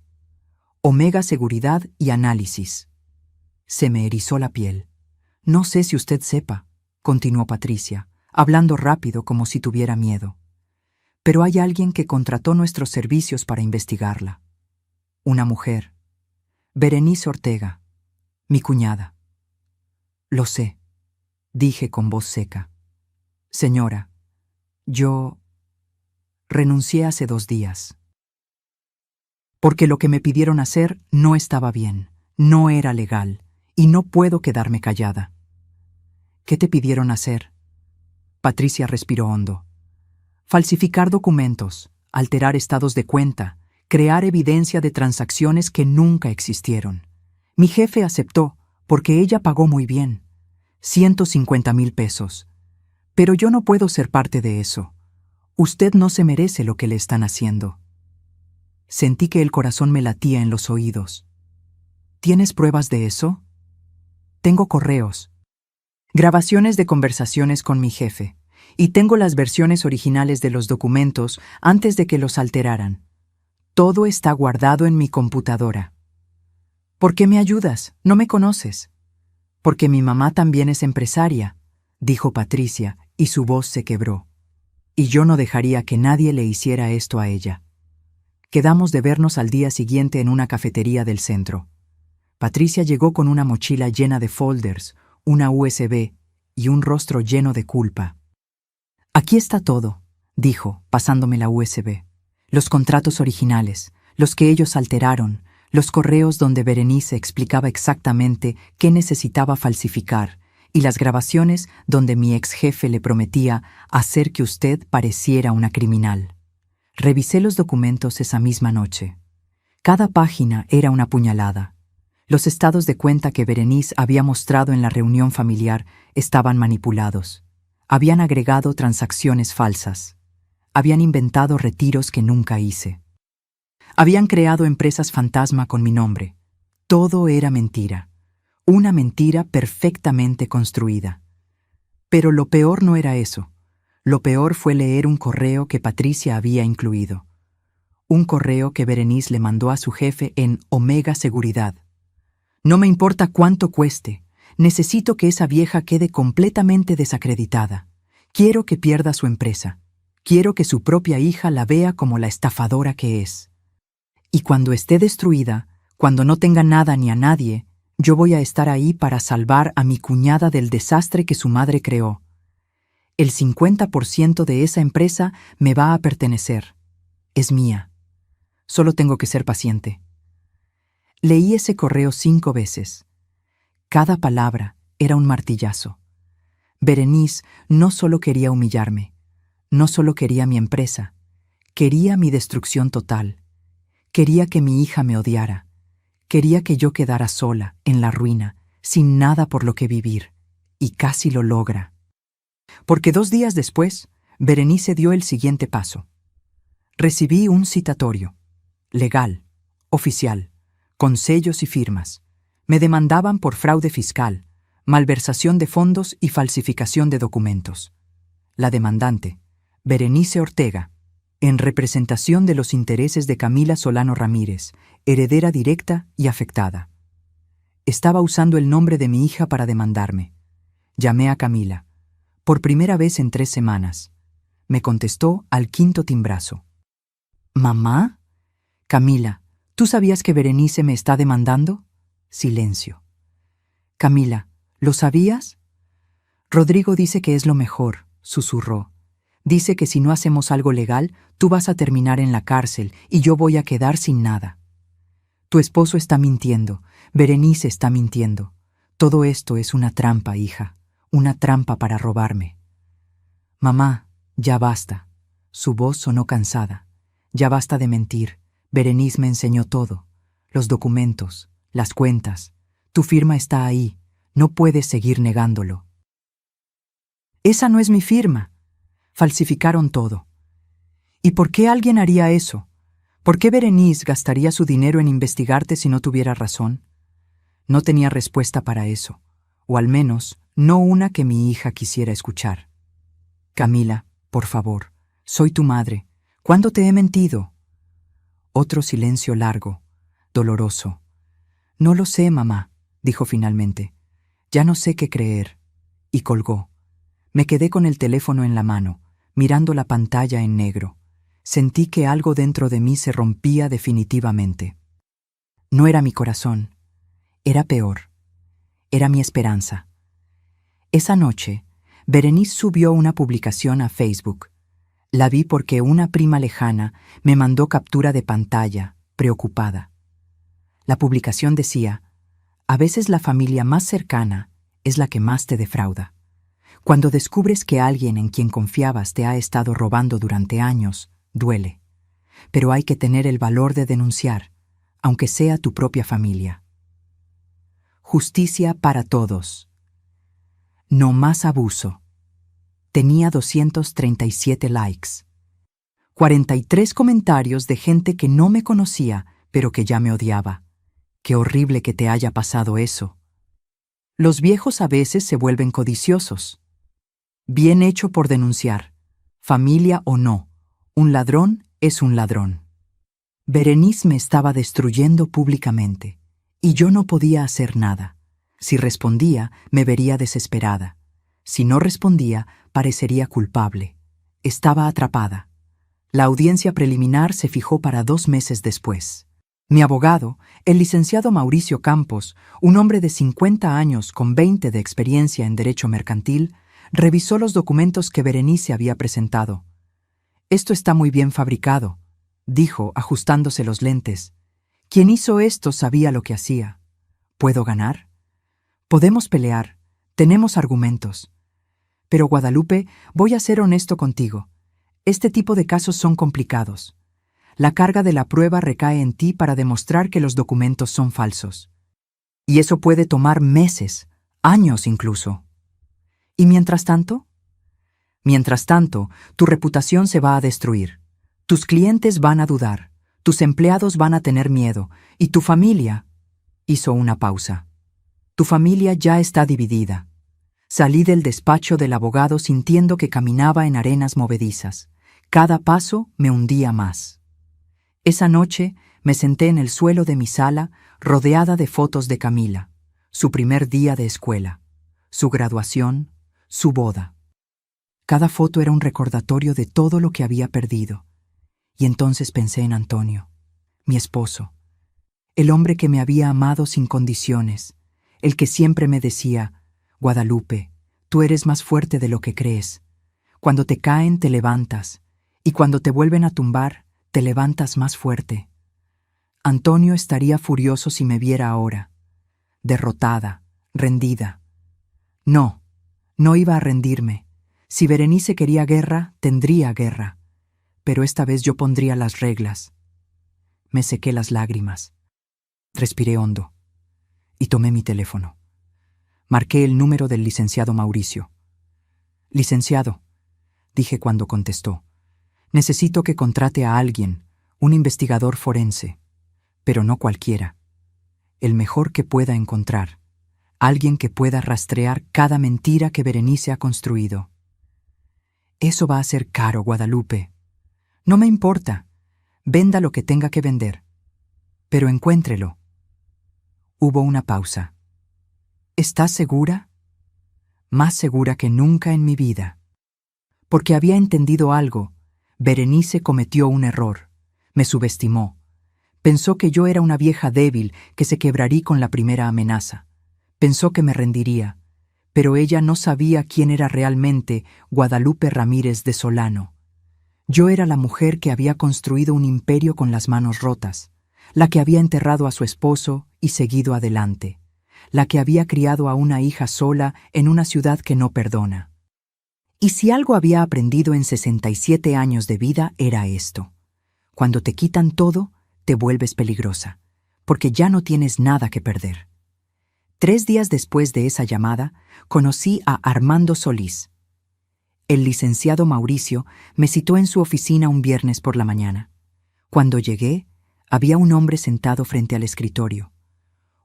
Omega Seguridad y Análisis. Se me erizó la piel. No sé si usted sepa, continuó Patricia, hablando rápido como si tuviera miedo. Pero hay alguien que contrató nuestros servicios para investigarla. Una mujer. Berenice Ortega, mi cuñada. Lo sé, dije con voz seca. Señora, yo renuncié hace 2 días. Porque lo que me pidieron hacer no estaba bien, no era legal, y no puedo quedarme callada. ¿Qué te pidieron hacer? Patricia respiró hondo. Falsificar documentos, alterar estados de cuenta, crear evidencia de transacciones que nunca existieron. Mi jefe aceptó, porque ella pagó muy bien. 150,000 pesos. Pero yo no puedo ser parte de eso. Usted no se merece lo que le están haciendo. Sentí que el corazón me latía en los oídos. ¿Tienes pruebas de eso? Tengo correos, grabaciones de conversaciones con mi jefe, y tengo las versiones originales de los documentos antes de que los alteraran. Todo está guardado en mi computadora. ¿Por qué me ayudas? No me conoces. Porque mi mamá también es empresaria, dijo Patricia, y su voz se quebró. Y yo no dejaría que nadie le hiciera esto a ella. Quedamos de vernos al día siguiente en una cafetería del centro. Patricia llegó con una mochila llena de folders, una USB y un rostro lleno de culpa. Aquí está todo, dijo, pasándome la USB. Los contratos originales, los que ellos alteraron, los correos donde Berenice explicaba exactamente qué necesitaba falsificar, y las grabaciones donde mi ex jefe le prometía hacer que usted pareciera una criminal. Revisé los documentos esa misma noche. Cada página era una puñalada. Los estados de cuenta que Berenice había mostrado en la reunión familiar estaban manipulados. Habían agregado transacciones falsas. Habían inventado retiros que nunca hice. Habían creado empresas fantasma con mi nombre. Todo era mentira. Una mentira perfectamente construida. Pero lo peor no era eso. Lo peor fue leer un correo que Patricia había incluido. Un correo que Berenice le mandó a su jefe en Omega Seguridad. No me importa cuánto cueste. Necesito que esa vieja quede completamente desacreditada. Quiero que pierda su empresa. Quiero que su propia hija la vea como la estafadora que es. Y cuando esté destruida, cuando no tenga nada ni a nadie, yo voy a estar ahí para salvar a mi cuñada del desastre que su madre creó. El 50% de esa empresa me va a pertenecer. Es mía. Solo tengo que ser paciente. Leí ese correo 5 veces. Cada palabra era un martillazo. Berenice no solo quería humillarme, no solo quería mi empresa, quería mi destrucción total. Quería que mi hija me odiara. Quería que yo quedara sola, en la ruina, sin nada por lo que vivir. Y casi lo logra. Porque 2 días después, Berenice dio el siguiente paso. Recibí un citatorio. Legal, oficial, con sellos y firmas. Me demandaban por fraude fiscal, malversación de fondos y falsificación de documentos. La demandante, Berenice Ortega, en representación de los intereses de Camila Solano Ramírez, heredera directa y afectada. Estaba usando el nombre de mi hija para demandarme. Llamé a Camila. Por primera vez en 3 semanas. Me contestó al 5.º timbrazo. ¿Mamá? Camila, ¿tú sabías que Berenice me está demandando? Silencio. Camila, ¿lo sabías? Rodrigo dice que es lo mejor, susurró. Dice que si no hacemos algo legal, tú vas a terminar en la cárcel y yo voy a quedar sin nada. Tu esposo está mintiendo, Berenice está mintiendo. Todo esto es una trampa, hija, una trampa para robarme. Mamá, ya basta. Su voz sonó cansada. Ya basta de mentir. Berenice me enseñó todo. Los documentos, las cuentas. Tu firma está ahí. No puedes seguir negándolo. Esa no es mi firma. Falsificaron todo. ¿Y por qué alguien haría eso? ¿Por qué Berenice gastaría su dinero en investigarte si no tuviera razón? No tenía respuesta para eso, o al menos no una que mi hija quisiera escuchar. Camila, por favor, soy tu madre. ¿Cuándo te he mentido? Otro silencio largo, doloroso. No lo sé, mamá, dijo finalmente. Ya no sé qué creer. Y colgó. Me quedé con el teléfono en la mano, mirando la pantalla en negro. Sentí que algo dentro de mí se rompía definitivamente. No era mi corazón. Era peor. Era mi esperanza. Esa noche, Berenice subió una publicación a Facebook. La vi porque una prima lejana me mandó captura de pantalla, preocupada. La publicación decía: a veces la familia más cercana es la que más te defrauda. Cuando descubres que alguien en quien confiabas te ha estado robando durante años, duele. Pero hay que tener el valor de denunciar, aunque sea tu propia familia. Justicia para todos. No más abuso. Tenía 237 likes. 43 comentarios de gente que no me conocía, pero que ya me odiaba. Qué horrible que te haya pasado eso. Los viejos a veces se vuelven codiciosos. Bien hecho por denunciar. Familia o no, un ladrón es un ladrón. Berenice me estaba destruyendo públicamente, y yo no podía hacer nada. Si respondía, me vería desesperada. Si no respondía, parecería culpable. Estaba atrapada. La audiencia preliminar se fijó para 2 meses después. Mi abogado, el licenciado Mauricio Campos, un hombre de 50 años con 20 de experiencia en derecho mercantil, revisó los documentos que Berenice había presentado. «Esto está muy bien fabricado», dijo, ajustándose los lentes. «Quien hizo esto sabía lo que hacía. ¿Puedo ganar? Podemos pelear. Tenemos argumentos. Pero, Guadalupe, voy a ser honesto contigo. Este tipo de casos son complicados. la carga de la prueba recae en ti para demostrar que los documentos son falsos. Y eso puede tomar meses, años incluso. ¿Y mientras tanto? Mientras tanto, tu reputación se va a destruir. Tus clientes van a dudar, tus empleados van a tener miedo, y tu familia... Hizo una pausa. Tu familia ya está dividida. Salí del despacho del abogado sintiendo que caminaba en arenas movedizas. Cada paso me hundía más. Esa noche me senté en el suelo de mi sala, rodeada de fotos de Camila, su primer día de escuela, su graduación, su boda. Cada foto era un recordatorio de todo lo que había perdido. Y entonces pensé en Antonio, mi esposo, el hombre que me había amado sin condiciones, el que siempre me decía, Guadalupe, tú eres más fuerte de lo que crees. Cuando te caen, te levantas, y cuando te vuelven a tumbar, te levantas más fuerte. Antonio estaría furioso si me viera ahora, derrotada, rendida. No, no iba a rendirme. Si Berenice quería guerra, tendría guerra. Pero esta vez yo pondría las reglas. Me sequé las lágrimas. Respiré hondo y tomé mi teléfono. Marqué el número del licenciado Mauricio. Licenciado, dije cuando contestó, necesito que contrate a alguien, un investigador forense, pero no cualquiera. El mejor que pueda encontrar. Alguien que pueda rastrear cada mentira que Berenice ha construido. Eso va a ser caro, Guadalupe. No me importa. Venda lo que tenga que vender. Pero encuéntrelo. Hubo una pausa. ¿Estás segura? Más segura que nunca en mi vida. Porque había entendido algo. Berenice cometió un error. Me subestimó. Pensó que yo era una vieja débil que se quebraría con la primera amenaza. Pensó que me rendiría. Pero ella no sabía quién era realmente Guadalupe Ramírez de Solano. Yo era la mujer que había construido un imperio con las manos rotas, la que había enterrado a su esposo y seguido adelante, la que había criado a una hija sola en una ciudad que no perdona. Y si algo había aprendido en 67 años de vida era esto. Cuando te quitan todo, te vuelves peligrosa, porque ya no tienes nada que perder. 3 días después de esa llamada, conocí a Armando Solís. El licenciado Mauricio me citó en su oficina un viernes por la mañana. Cuando llegué, había un hombre sentado frente al escritorio.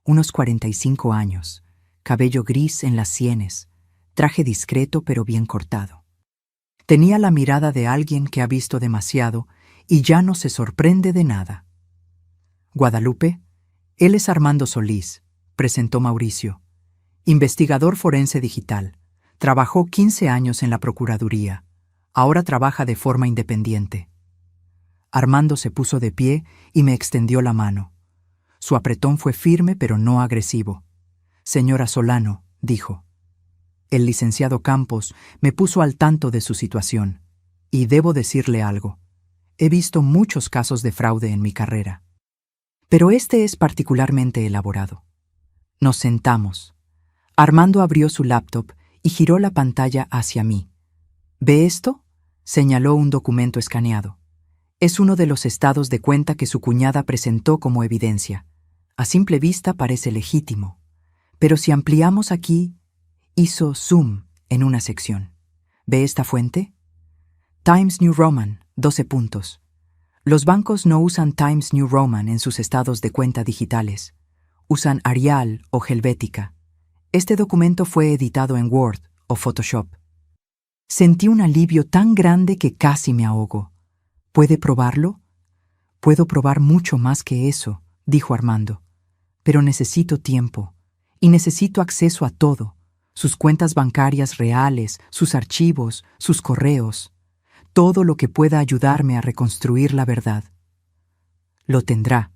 Unos 45 años, cabello gris en las sienes, traje discreto pero bien cortado. Tenía la mirada de alguien que ha visto demasiado y ya no se sorprende de nada. Guadalupe, él es Armando Solís, presentó Mauricio. Investigador forense digital. Trabajó 15 años en la Procuraduría. Ahora trabaja de forma independiente. Armando se puso de pie y me extendió la mano. Su apretón fue firme pero no agresivo. Señora Solano, dijo. El licenciado Campos me puso al tanto de su situación. Y debo decirle algo. He visto muchos casos de fraude en mi carrera. Pero este es particularmente elaborado. Nos sentamos. Armando abrió su laptop y giró la pantalla hacia mí. ¿Ve esto? Señaló un documento escaneado. Es uno de los estados de cuenta que su cuñada presentó como evidencia. A simple vista parece legítimo. Pero si ampliamos aquí, hizo zoom en una sección. ¿Ve esta fuente? Times New Roman, 12 puntos. Los bancos no usan Times New Roman en sus estados de cuenta digitales. Usan Arial o Helvética. Este documento fue editado en Word o Photoshop. Sentí un alivio tan grande que casi me ahogo. ¿Puede probarlo? Puedo probar mucho más que eso, dijo Armando. Pero necesito tiempo. Y necesito acceso a todo. Sus cuentas bancarias reales, sus archivos, sus correos. Todo lo que pueda ayudarme a reconstruir la verdad. Lo tendrá.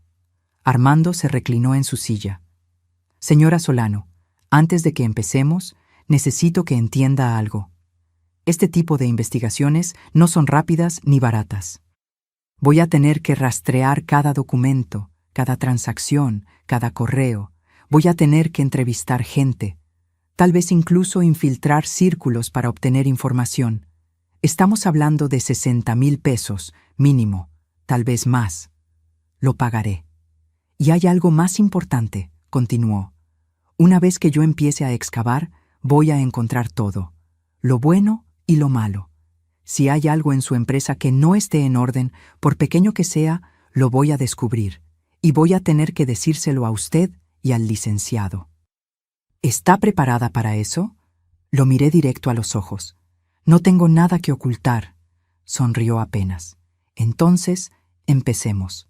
Armando se reclinó en su silla. Señora Solano, antes de que empecemos, necesito que entienda algo. Este tipo de investigaciones no son rápidas ni baratas. Voy a tener que rastrear cada documento, cada transacción, cada correo. Voy a tener que entrevistar gente. Tal vez incluso infiltrar círculos para obtener información. Estamos hablando de 60,000 pesos, mínimo, tal vez más. Lo pagaré. Y hay algo más importante, continuó. Una vez que yo empiece a excavar, voy a encontrar todo, lo bueno y lo malo. Si hay algo en su empresa que no esté en orden, por pequeño que sea, lo voy a descubrir, y voy a tener que decírselo a usted y al licenciado. ¿Está preparada para eso? Lo miré directo a los ojos. No tengo nada que ocultar. Sonrió apenas. Entonces, empecemos.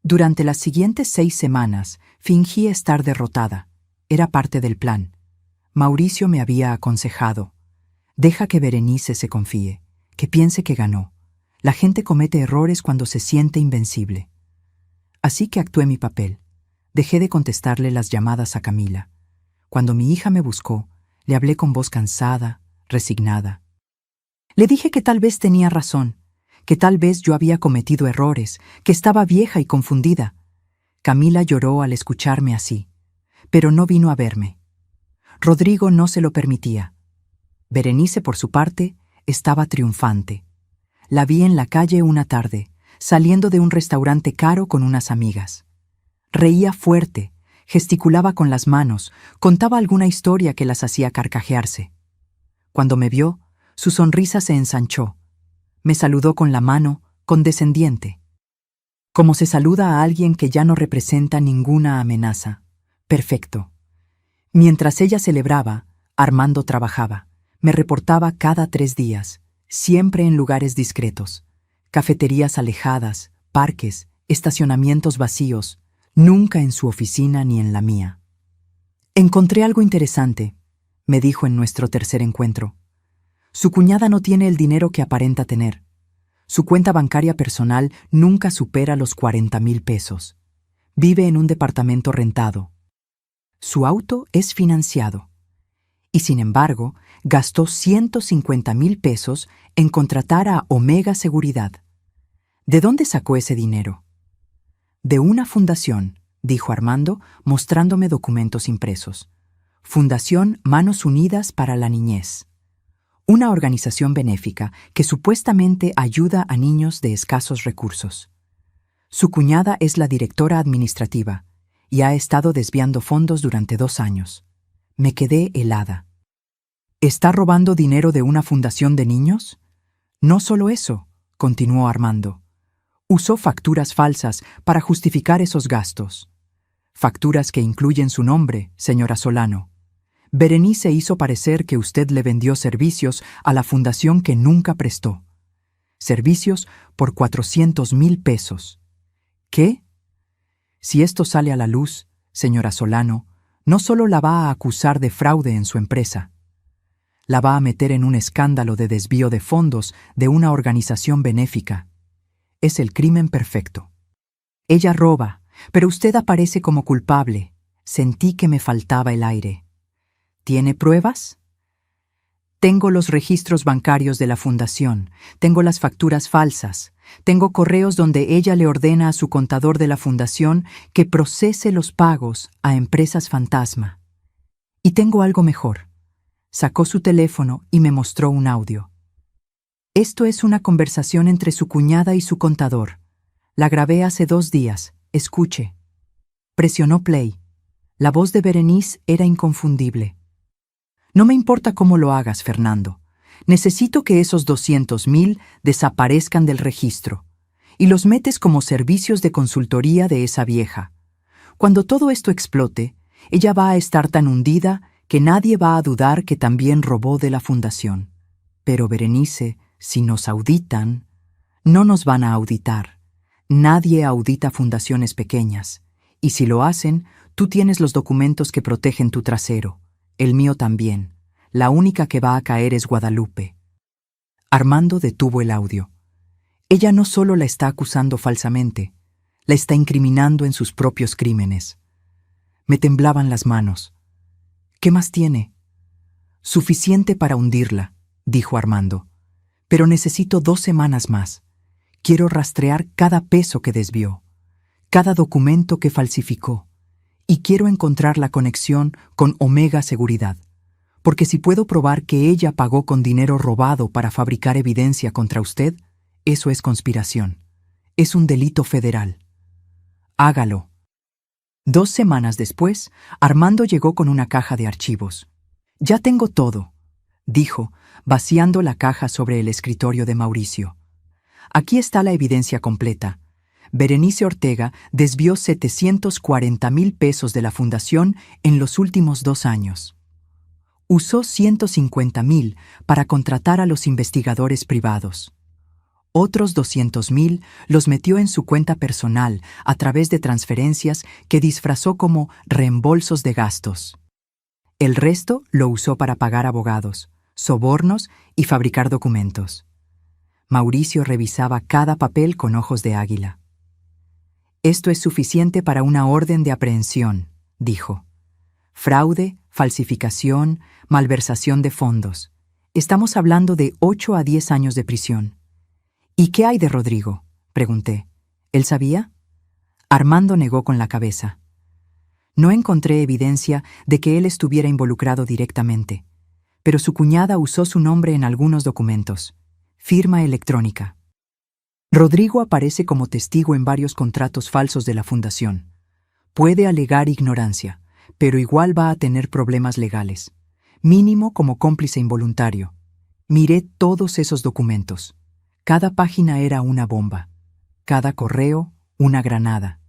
Durante las siguientes 6 semanas, fingí estar derrotada. Era parte del plan. Mauricio me había aconsejado: deja que Berenice se confíe, que piense que ganó. La gente comete errores cuando se siente invencible. Así que actué mi papel. Dejé de contestarle las llamadas a Camila. Cuando mi hija me buscó, le hablé con voz cansada, resignada. Le dije que tal vez tenía razón, que tal vez yo había cometido errores, que estaba vieja y confundida. Camila lloró al escucharme así, pero no vino a verme. Rodrigo no se lo permitía. Berenice, por su parte, estaba triunfante. La vi en la calle una tarde, saliendo de un restaurante caro con unas amigas. Reía fuerte, gesticulaba con las manos, contaba alguna historia que las hacía carcajearse. Cuando me vio, su sonrisa se ensanchó. Me saludó con la mano, condescendiente. Como se saluda a alguien que ya no representa ninguna amenaza. Perfecto. Mientras ella celebraba, Armando trabajaba. Me reportaba cada 3 días, siempre en lugares discretos. Cafeterías alejadas, parques, estacionamientos vacíos, nunca en su oficina ni en la mía. Encontré algo interesante, me dijo en nuestro tercer encuentro. Su cuñada no tiene el dinero que aparenta tener. Su cuenta bancaria personal nunca supera los 40,000 pesos. Vive en un departamento rentado. Su auto es financiado. Y sin embargo, gastó 150,000 pesos en contratar a Omega Seguridad. ¿De dónde sacó ese dinero? De una fundación, dijo Armando, mostrándome documentos impresos. Fundación Manos Unidas para la Niñez. Una organización benéfica que supuestamente ayuda a niños de escasos recursos. Su cuñada es la directora administrativa y ha estado desviando fondos durante 2 años. Me quedé helada. ¿Está robando dinero de una fundación de niños? No solo eso, continuó Armando. Usó facturas falsas para justificar esos gastos. Facturas que incluyen su nombre, señora Solano. Berenice hizo parecer que usted le vendió servicios a la fundación que nunca prestó. Servicios por 400,000 pesos. ¿Qué? Si esto sale a la luz, señora Solano, no solo la va a acusar de fraude en su empresa, la va a meter en un escándalo de desvío de fondos de una organización benéfica. Es el crimen perfecto. Ella roba, pero usted aparece como culpable. Sentí que me faltaba el aire. ¿Tiene pruebas? Tengo los registros bancarios de la fundación, tengo las facturas falsas, tengo correos donde ella le ordena a su contador de la fundación que procese los pagos a empresas fantasma. Y tengo algo mejor. Sacó su teléfono y me mostró un audio. Esto es una conversación entre su cuñada y su contador. La grabé hace 2 días. Escuche. Presionó play. La voz de Berenice era inconfundible. No me importa cómo lo hagas, Fernando. Necesito que esos 200,000 desaparezcan del registro y los metes como servicios de consultoría de esa vieja. Cuando todo esto explote, ella va a estar tan hundida que nadie va a dudar que también robó de la fundación. Pero Berenice, si nos auditan, no nos van a auditar. Nadie audita fundaciones pequeñas. Y si lo hacen, tú tienes los documentos que protegen tu trasero. El mío también. La única que va a caer es Guadalupe. Armando detuvo el audio. Ella no solo la está acusando falsamente, la está incriminando en sus propios crímenes. Me temblaban las manos. ¿Qué más tiene? Suficiente para hundirla, dijo Armando. Pero necesito 2 semanas más. Quiero rastrear cada peso que desvió, cada documento que falsificó. Y quiero encontrar la conexión con Omega Seguridad, porque si puedo probar que ella pagó con dinero robado para fabricar evidencia contra usted, eso es conspiración. Es un delito federal. Hágalo. 2 semanas después, Armando llegó con una caja de archivos. Ya tengo todo, dijo, vaciando la caja sobre el escritorio de Mauricio. Aquí está la evidencia completa. Berenice Ortega desvió 740,000 pesos de la fundación en los últimos 2 años. Usó 150,000 para contratar a los investigadores privados. Otros 200,000 los metió en su cuenta personal a través de transferencias que disfrazó como reembolsos de gastos. El resto lo usó para pagar abogados, sobornos y fabricar documentos. Mauricio revisaba cada papel con ojos de águila. Esto es suficiente para una orden de aprehensión, dijo. Fraude, falsificación, malversación de fondos. Estamos hablando de 8 a 10 años de prisión. ¿Y qué hay de Rodrigo?, pregunté. ¿Él sabía? Armando negó con la cabeza. No encontré evidencia de que él estuviera involucrado directamente, pero su cuñada usó su nombre en algunos documentos. Firma electrónica. Rodrigo aparece como testigo en varios contratos falsos de la fundación. Puede alegar ignorancia, pero igual va a tener problemas legales, mínimo como cómplice involuntario. Miré todos esos documentos. Cada página era una bomba, cada correo una granada,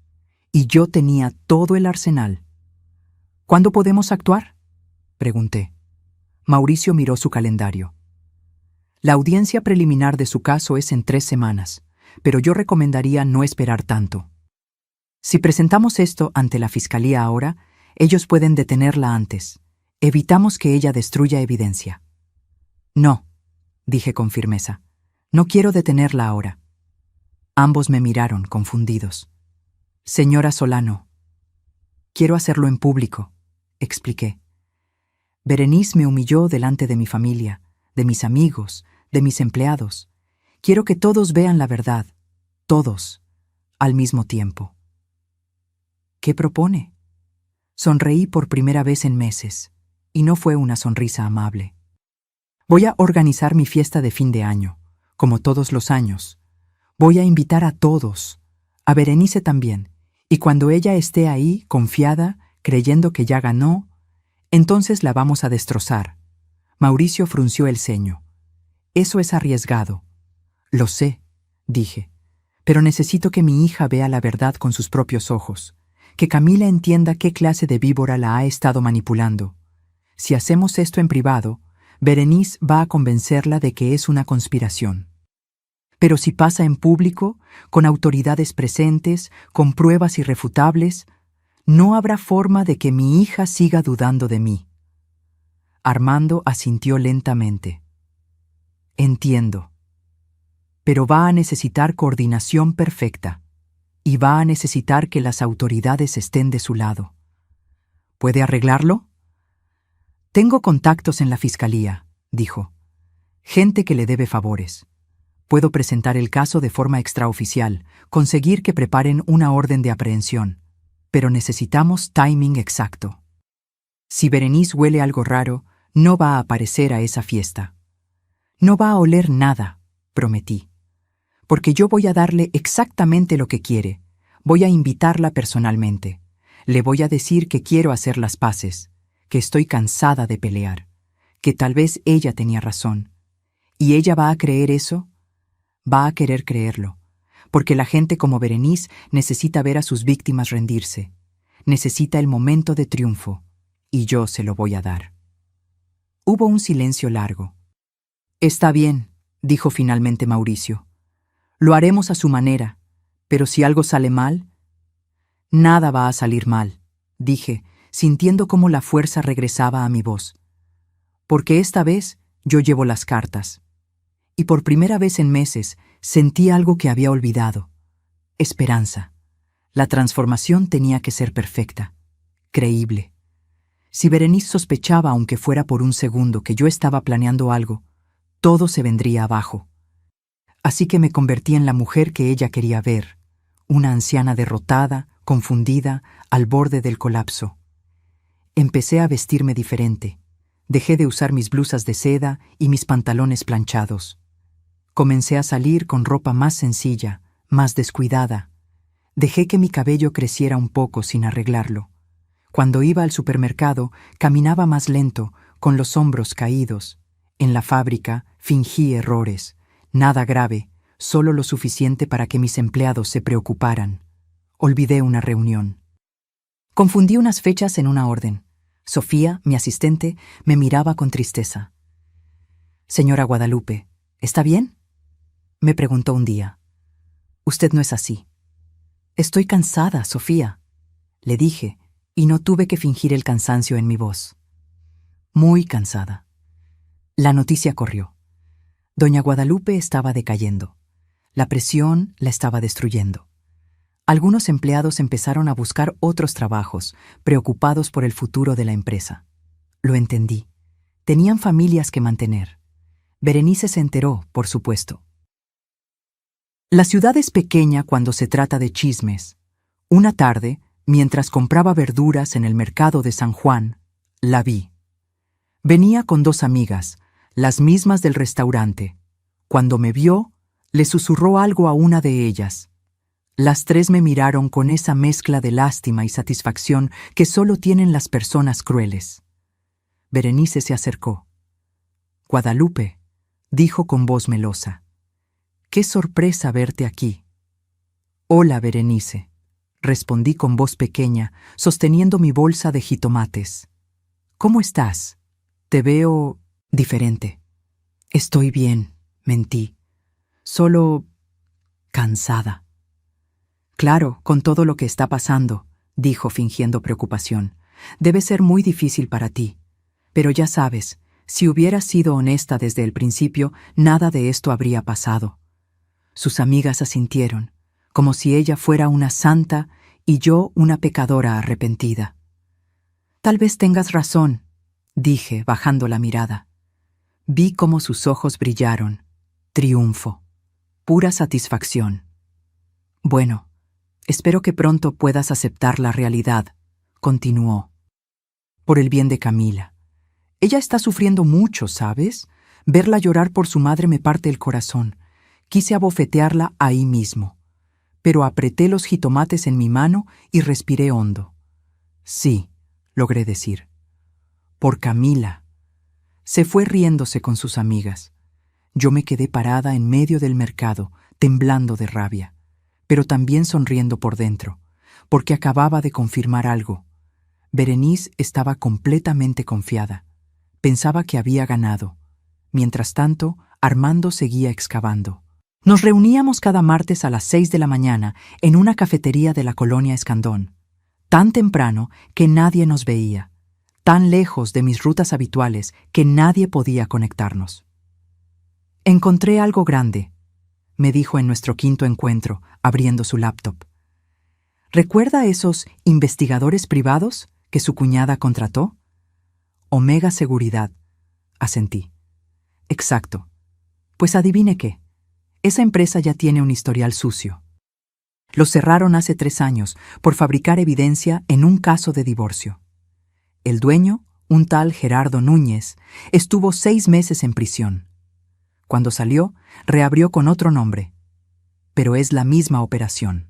y yo tenía todo el arsenal. ¿Cuándo podemos actuar?, pregunté. Mauricio miró su calendario. La audiencia preliminar de su caso es en 3 semanas, pero yo recomendaría no esperar tanto. Si presentamos esto ante la fiscalía ahora, ellos pueden detenerla antes. Evitamos que ella destruya evidencia. No, dije con firmeza. No quiero detenerla ahora. Ambos me miraron, confundidos. Señora Solano, quiero hacerlo en público, expliqué. Berenice me humilló delante de mi familia, de mis amigos, de mis empleados. Quiero que todos vean la verdad, todos, al mismo tiempo. ¿Qué propone? Sonreí por primera vez en meses, y no fue una sonrisa amable. Voy a organizar mi fiesta de fin de año. Como todos los años. Voy a invitar a todos, a Berenice también, y cuando ella esté ahí, confiada, creyendo que ya ganó, entonces la vamos a destrozar. Mauricio frunció el ceño. Eso es arriesgado. Lo sé, dije, pero necesito que mi hija vea la verdad con sus propios ojos, que Camila entienda qué clase de víbora la ha estado manipulando. Si hacemos esto en privado, Berenice va a convencerla de que es una conspiración. Pero si pasa en público, con autoridades presentes, con pruebas irrefutables, no habrá forma de que mi hija siga dudando de mí. Armando asintió lentamente. Entiendo. Pero va a necesitar coordinación perfecta, y va a necesitar que las autoridades estén de su lado. ¿Puede arreglarlo? Tengo contactos en la fiscalía, dijo. Gente que le debe favores. Puedo presentar el caso de forma extraoficial, conseguir que preparen una orden de aprehensión, pero necesitamos timing exacto. Si Berenice huele algo raro, no va a aparecer a esa fiesta. No va a oler nada, prometí. Porque yo voy a darle exactamente lo que quiere. Voy a invitarla personalmente. Le voy a decir que quiero hacer las paces, que estoy cansada de pelear, que tal vez ella tenía razón. ¿Y ella va a creer eso? Va a querer creerlo, porque la gente como Berenice necesita ver a sus víctimas rendirse. Necesita el momento de triunfo, y yo se lo voy a dar. Hubo un silencio largo. Está bien, dijo finalmente Mauricio. Lo haremos a su manera, pero si algo sale mal... Nada va a salir mal, dije, sintiendo cómo la fuerza regresaba a mi voz. Porque esta vez yo llevo las cartas. Y por primera vez en meses sentí algo que había olvidado. Esperanza. La transformación tenía que ser perfecta, creíble. Si Berenice sospechaba, aunque fuera por un segundo, que yo estaba planeando algo, todo se vendría abajo. Así que me convertí en la mujer que ella quería ver, una anciana derrotada, confundida, al borde del colapso. Empecé a vestirme diferente. Dejé de usar mis blusas de seda y mis pantalones planchados. Comencé a salir con ropa más sencilla, más descuidada. Dejé que mi cabello creciera un poco sin arreglarlo. Cuando iba al supermercado, caminaba más lento, con los hombros caídos. En la fábrica, fingí errores. Nada grave, solo lo suficiente para que mis empleados se preocuparan. Olvidé una reunión. Confundí unas fechas en una orden. Sofía, mi asistente, me miraba con tristeza. «Señora Guadalupe, ¿está bien?», me preguntó un día. «Usted no es así». «Estoy cansada, Sofía», le dije, y no tuve que fingir el cansancio en mi voz. Muy cansada. La noticia corrió. Doña Guadalupe estaba decayendo. La presión la estaba destruyendo. Algunos empleados empezaron a buscar otros trabajos, preocupados por el futuro de la empresa. Lo entendí. Tenían familias que mantener. Berenice se enteró, por supuesto. La ciudad es pequeña cuando se trata de chismes. Una tarde, mientras compraba verduras en el mercado de San Juan, la vi. Venía con 2 amigas, las mismas del restaurante. Cuando me vio, le susurró algo a una de ellas. Las 3 me miraron con esa mezcla de lástima y satisfacción que solo tienen las personas crueles. Berenice se acercó. «Guadalupe», dijo con voz melosa. «Qué sorpresa verte aquí». «Hola, Berenice», respondí con voz pequeña, sosteniendo mi bolsa de jitomates. «¿Cómo estás? Te veo diferente». «Estoy bien», mentí. «Solo cansada». «Claro, con todo lo que está pasando», dijo fingiendo preocupación. «Debe ser muy difícil para ti. Pero ya sabes, si hubieras sido honesta desde el principio, nada de esto habría pasado». Sus amigas asintieron, como si ella fuera una santa y yo una pecadora arrepentida. «Tal vez tengas razón», dije, bajando la mirada. Vi cómo sus ojos brillaron. Triunfo. Pura satisfacción. «Bueno, espero que pronto puedas aceptar la realidad», continuó. «Por el bien de Camila. Ella está sufriendo mucho, ¿sabes? Verla llorar por su madre me parte el corazón. Quise abofetearla ahí mismo. Pero apreté los jitomates en mi mano y respiré hondo. Sí, logré decir. Por Camila». Se fue riéndose con sus amigas. Yo me quedé parada en medio del mercado, temblando de rabia, pero también sonriendo por dentro, porque acababa de confirmar algo. Berenice estaba completamente confiada. Pensaba que había ganado. Mientras tanto, Armando seguía excavando. Nos reuníamos cada martes a las 6 de la mañana en una cafetería de la colonia Escandón, tan temprano que nadie nos veía, tan lejos de mis rutas habituales que nadie podía conectarnos. «Encontré algo grande», me dijo en nuestro 5.º encuentro, abriendo su laptop. «¿Recuerda a esos investigadores privados que su cuñada contrató?» «Omega Seguridad», asentí. «Exacto. Pues adivine qué. Esa empresa ya tiene un historial sucio. Lo cerraron hace 3 años por fabricar evidencia en un caso de divorcio. El dueño, un tal Gerardo Núñez, estuvo 6 meses en prisión. Cuando salió, reabrió con otro nombre. Pero es la misma operación».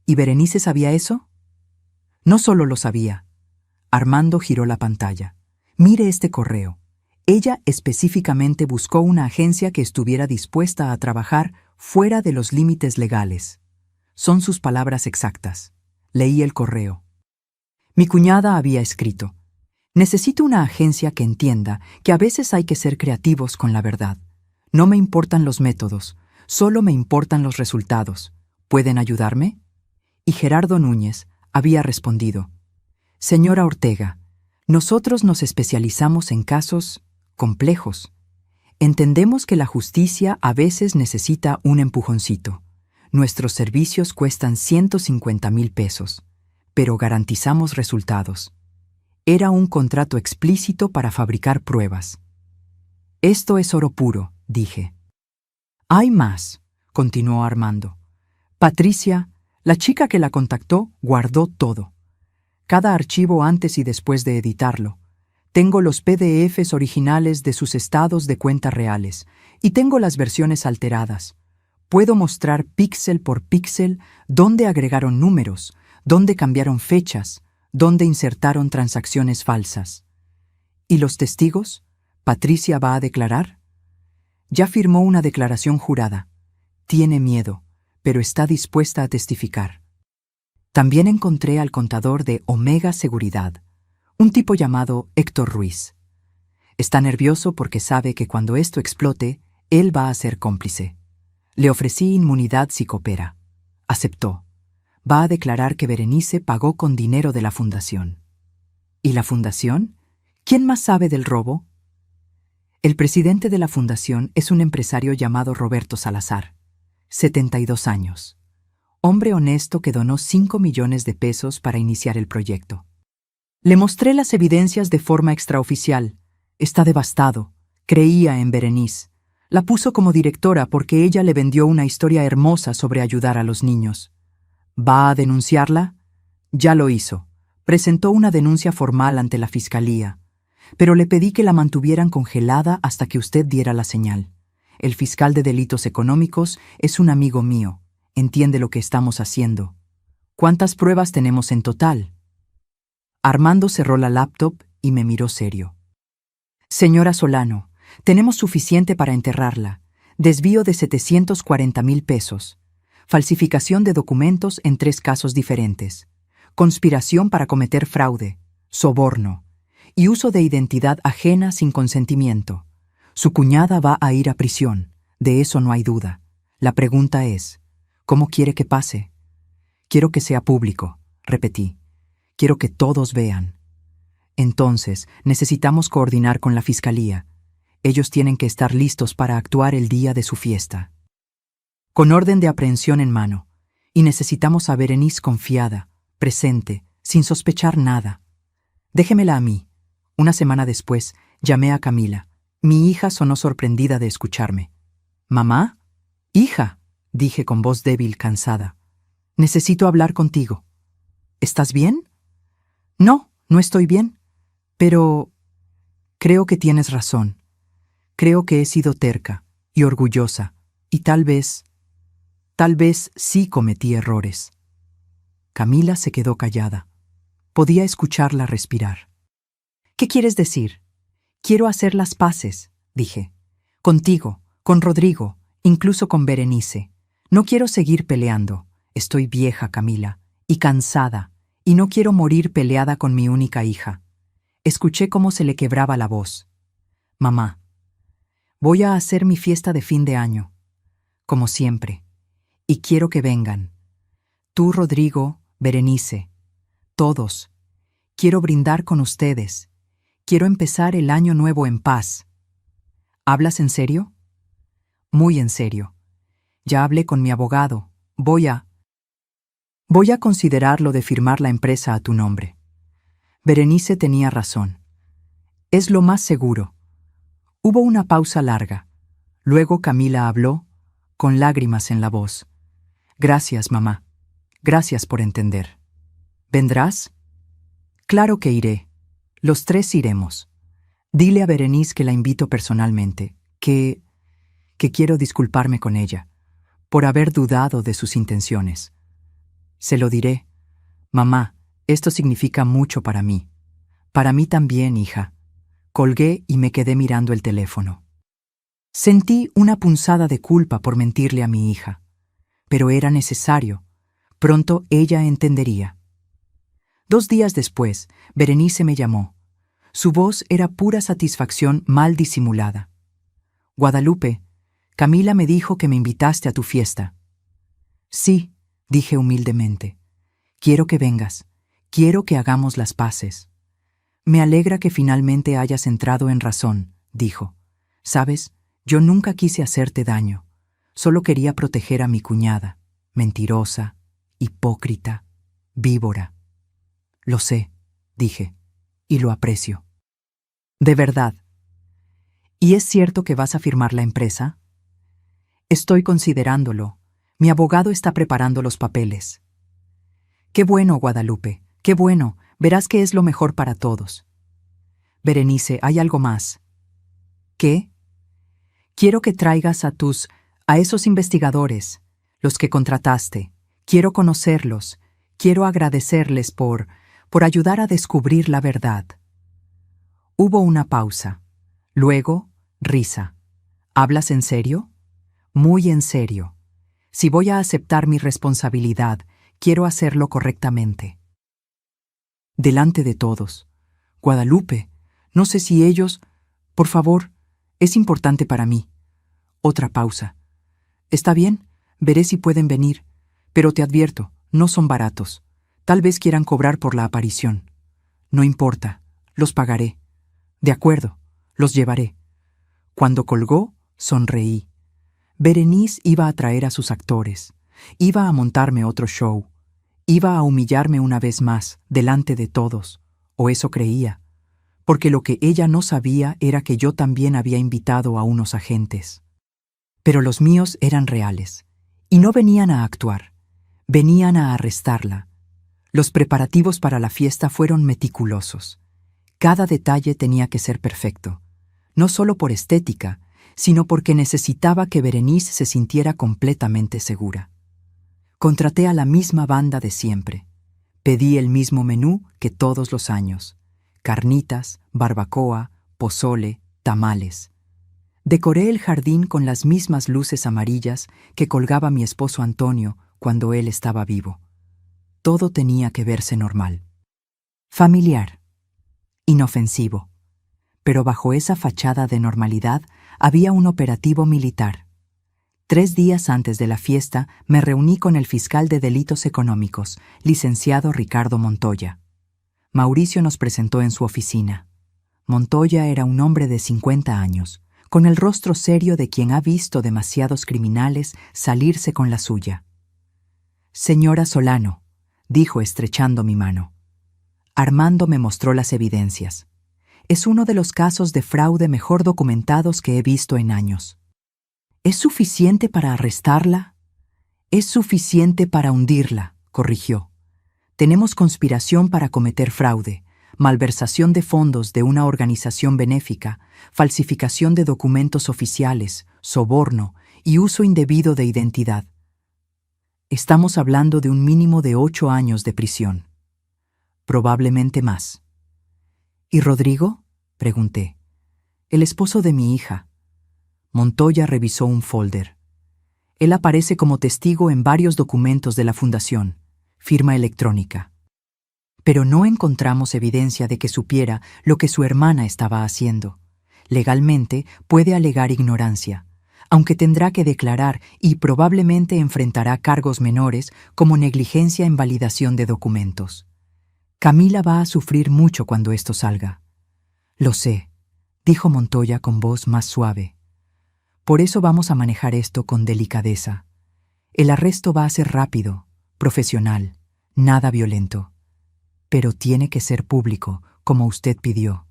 ¿Y Berenice sabía eso? No solo lo sabía. Armando giró la pantalla. «Mire este correo. Ella específicamente buscó una agencia que estuviera dispuesta a trabajar fuera de los límites legales. Son sus palabras exactas. Leí el correo. Mi cuñada había escrito: «Necesito una agencia que entienda que a veces hay que ser creativos con la verdad. No me importan los métodos, solo me importan los resultados. ¿Pueden ayudarme?». Y Gerardo Núñez había respondido: «Señora Ortega, nosotros nos especializamos en casos complejos. Entendemos que la justicia a veces necesita un empujoncito. Nuestros servicios cuestan 150,000 pesos, pero garantizamos resultados». Era un contrato explícito para fabricar pruebas. «Esto es oro puro», dije. «Hay más», continuó Armando. «Patricia, la chica que la contactó, guardó todo. Cada archivo antes y después de editarlo. Tengo los PDFs originales de sus estados de cuenta reales y tengo las versiones alteradas. Puedo mostrar píxel por píxel dónde agregaron números, dónde cambiaron fechas, dónde insertaron transacciones falsas. ¿Y los testigos? ¿Patricia va a declarar? Ya firmó una declaración jurada. Tiene miedo, pero está dispuesta a testificar. También encontré al contador de Omega Seguridad, un tipo llamado Héctor Ruiz. Está nervioso porque sabe que cuando esto explote, él va a ser cómplice. Le ofrecí inmunidad si coopera. Aceptó. Va a declarar que Berenice pagó con dinero de la fundación. ¿Y la fundación? ¿Quién más sabe del robo? El presidente de la fundación es un empresario llamado Roberto Salazar, 72 años. Hombre honesto que donó 5 millones de pesos para iniciar el proyecto. Le mostré las evidencias de forma extraoficial. Está devastado. Creía en Berenice. La puso como directora porque ella le vendió una historia hermosa sobre ayudar a los niños. ¿Va a denunciarla? Ya lo hizo. Presentó una denuncia formal ante la fiscalía, pero le pedí que la mantuvieran congelada hasta que usted diera la señal. El fiscal de delitos económicos es un amigo mío. Entiende lo que estamos haciendo. ¿Cuántas pruebas tenemos en total? Armando cerró la laptop y me miró serio. Señora Solano, tenemos suficiente para enterrarla. Desvío de 740,000 pesos. Falsificación de documentos en 3 casos diferentes. Conspiración para cometer fraude. Soborno. Y uso de identidad ajena sin consentimiento. Su cuñada va a ir a prisión. De eso no hay duda. La pregunta es, ¿cómo quiere que pase? Quiero que sea público, repetí. Quiero que todos vean. Entonces, necesitamos coordinar con la fiscalía. Ellos tienen que estar listos para actuar el día de su fiesta. Con orden de aprehensión en mano. Y necesitamos a Berenice confiada, presente, sin sospechar nada. Déjemela a mí. Una semana después, llamé a Camila. Mi hija sonó sorprendida de escucharme. ¿Mamá? Hija, dije con voz débil, cansada. Necesito hablar contigo. ¿Estás bien? No, no estoy bien. Pero creo que tienes razón. Creo que he sido terca y orgullosa, y tal vez sí cometí errores. Camila se quedó callada. Podía escucharla respirar. ¿Qué quieres decir? Quiero hacer las paces, dije. Contigo, con Rodrigo, incluso con Berenice. No quiero seguir peleando. Estoy vieja, Camila, y cansada, y no quiero morir peleada con mi única hija. Escuché cómo se le quebraba la voz. Mamá, voy a hacer mi fiesta de fin de año, como siempre, y quiero que vengan. Tú, Rodrigo, Berenice, todos. Quiero brindar con ustedes. Quiero empezar el año nuevo en paz. ¿Hablas en serio? Muy en serio. Ya hablé con mi abogado. Voy a considerar lo de firmar la empresa a tu nombre. Berenice tenía razón. Es lo más seguro. Hubo una pausa larga. Luego Camila habló, con lágrimas en la voz. Gracias, mamá. Gracias por entender. ¿Vendrás? Claro que iré. Los 3 iremos. Dile a Berenice que la invito personalmente, que quiero disculparme con ella, por haber dudado de sus intenciones. Se lo diré. Mamá, esto significa mucho para mí. Para mí también, hija. Colgué y me quedé mirando el teléfono. Sentí una punzada de culpa por mentirle a mi hija. Pero era necesario. Pronto ella entendería. 2 días después, Berenice me llamó. Su voz era pura satisfacción mal disimulada. Guadalupe, Camila me dijo que me invitaste a tu fiesta. Sí, dije humildemente. Quiero que vengas. Quiero que hagamos las paces. Me alegra que finalmente hayas entrado en razón, dijo. Sabes, yo nunca quise hacerte daño. Solo quería proteger a mi cuñada. Mentirosa, hipócrita, víbora. Lo sé, dije, y lo aprecio. De verdad. ¿Y es cierto que vas a firmar la empresa? Estoy considerándolo. Mi abogado está preparando los papeles. Qué bueno, Guadalupe, qué bueno. Verás que es lo mejor para todos. Berenice, hay algo más. ¿Qué? Quiero que traigas a tus A esos investigadores, los que contrataste, quiero conocerlos, quiero agradecerles por ayudar a descubrir la verdad. Hubo una pausa. Luego, risa. ¿Hablas en serio? Muy en serio. Si voy a aceptar mi responsabilidad, quiero hacerlo correctamente. Delante de todos. Guadalupe, no sé si ellos... Por favor, es importante para mí. Otra pausa. Está bien, veré si pueden venir, pero te advierto, no son baratos. Tal vez quieran cobrar por la aparición. No importa, los pagaré. De acuerdo, los llevaré. Cuando colgó, sonreí. Berenice iba a traer a sus actores, iba a montarme otro show, iba a humillarme una vez más, delante de todos, o eso creía, porque lo que ella no sabía era que yo también había invitado a unos agentes. Pero los míos eran reales, y no venían a actuar, venían a arrestarla. Los preparativos para la fiesta fueron meticulosos. Cada detalle tenía que ser perfecto, no solo por estética, sino porque necesitaba que Berenice se sintiera completamente segura. Contraté a la misma banda de siempre. Pedí el mismo menú que todos los años: carnitas, barbacoa, pozole, tamales. Decoré el jardín con las mismas luces amarillas que colgaba mi esposo Antonio cuando él estaba vivo. Todo tenía que verse normal. Familiar. Inofensivo. Pero bajo esa fachada de normalidad había un operativo militar. 3 días antes de la fiesta me reuní con el fiscal de delitos económicos, licenciado Ricardo Montoya. Mauricio nos presentó en su oficina. Montoya era un hombre de 50 años, con el rostro serio de quien ha visto demasiados criminales salirse con la suya. «Señora Solano», dijo estrechando mi mano. Armando me mostró las evidencias. Es uno de los casos de fraude mejor documentados que he visto en años. ¿Es suficiente para arrestarla? Es suficiente para hundirla, corrigió. Tenemos conspiración para cometer fraude, malversación de fondos de una organización benéfica, falsificación de documentos oficiales, soborno y uso indebido de identidad. Estamos hablando de un mínimo de 8 años de prisión. Probablemente más. ¿Y Rodrigo?, pregunté. El esposo de mi hija. Montoya revisó un folder. Él aparece como testigo en varios documentos de la fundación, firma electrónica. Pero no encontramos evidencia de que supiera lo que su hermana estaba haciendo. Legalmente puede alegar ignorancia, aunque tendrá que declarar y probablemente enfrentará cargos menores como negligencia en validación de documentos. Camila va a sufrir mucho cuando esto salga. Lo sé, dijo Montoya con voz más suave. Por eso vamos a manejar esto con delicadeza. El arresto va a ser rápido, profesional, nada violento. Pero tiene que ser público, como usted pidió.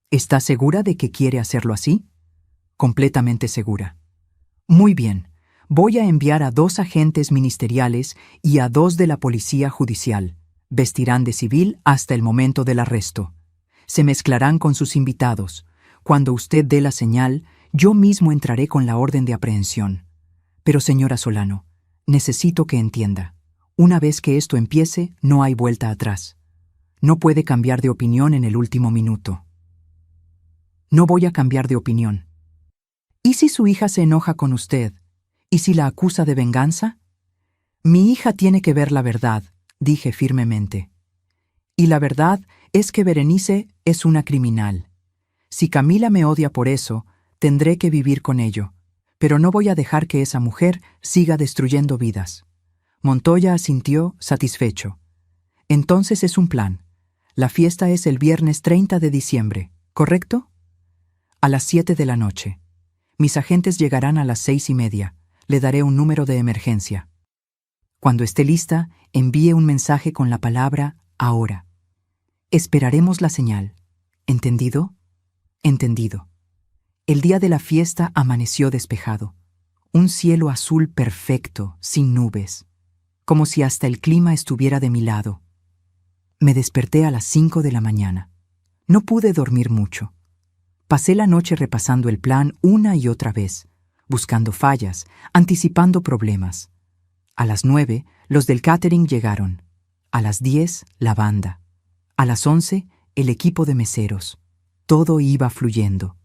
¿Está segura de que quiere hacerlo así? Completamente segura. Muy bien, voy a enviar a 2 agentes ministeriales y a 2 de la policía judicial. Vestirán de civil hasta el momento del arresto. Se mezclarán con sus invitados. Cuando usted dé la señal, yo mismo entraré con la orden de aprehensión. Pero, señora Solano, necesito que entienda. Una vez que esto empiece, no hay vuelta atrás. No puede cambiar de opinión en el último minuto. No voy a cambiar de opinión. ¿Y si su hija se enoja con usted? ¿Y si la acusa de venganza? Mi hija tiene que ver la verdad, dije firmemente. Y la verdad es que Berenice es una criminal. Si Camila me odia por eso, tendré que vivir con ello, pero no voy a dejar que esa mujer siga destruyendo vidas. Montoya asintió, satisfecho. Entonces es un plan. La fiesta es el viernes 30 de diciembre, ¿correcto? A las 7 de la noche. Mis agentes llegarán a las 6:30. Le daré un número de emergencia. Cuando esté lista, envíe un mensaje con la palabra ahora. Esperaremos la señal. ¿Entendido? Entendido. El día de la fiesta amaneció despejado. Un cielo azul perfecto, sin nubes. Como si hasta el clima estuviera de mi lado. Me desperté a las 5 de la mañana. No pude dormir mucho. Pasé la noche repasando el plan una y otra vez, buscando fallas, anticipando problemas. A las 9, los del catering llegaron. A las 10, la banda. A las 11, el equipo de meseros. Todo iba fluyendo.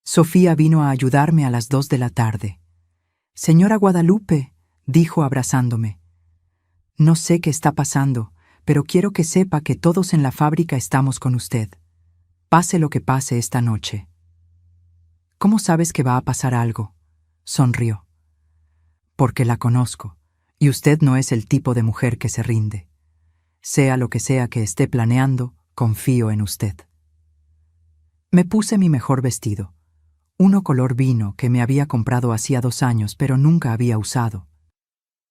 Sofía vino a ayudarme a las 2 de la tarde. «Señora Guadalupe», dijo abrazándome. «No sé qué está pasando, pero quiero que sepa que todos en la fábrica estamos con usted. Pase lo que pase esta noche». «¿Cómo sabes que va a pasar algo?», sonrió. «Porque la conozco, y usted no es el tipo de mujer que se rinde. Sea lo que sea que esté planeando, confío en usted». Me puse mi mejor vestido, uno color vino que me había comprado hacía 2 años, pero nunca había usado.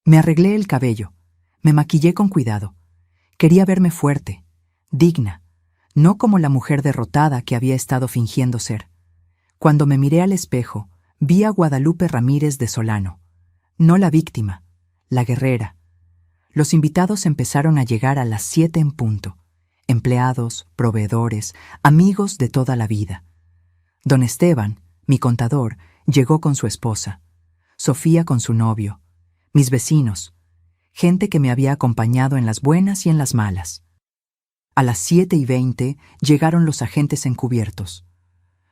Me arreglé el cabello, me maquillé con cuidado. Quería verme fuerte, digna, no como la mujer derrotada que había estado fingiendo ser. Cuando me miré al espejo, vi a Guadalupe Ramírez de Solano, no la víctima, la guerrera. Los invitados empezaron a llegar a las 7 en punto. Empleados, proveedores, amigos de toda la vida. Don Esteban, mi contador, llegó con su esposa. Sofía con su novio. Mis vecinos. Gente que me había acompañado en las buenas y en las malas. A las 7:20 llegaron los agentes encubiertos.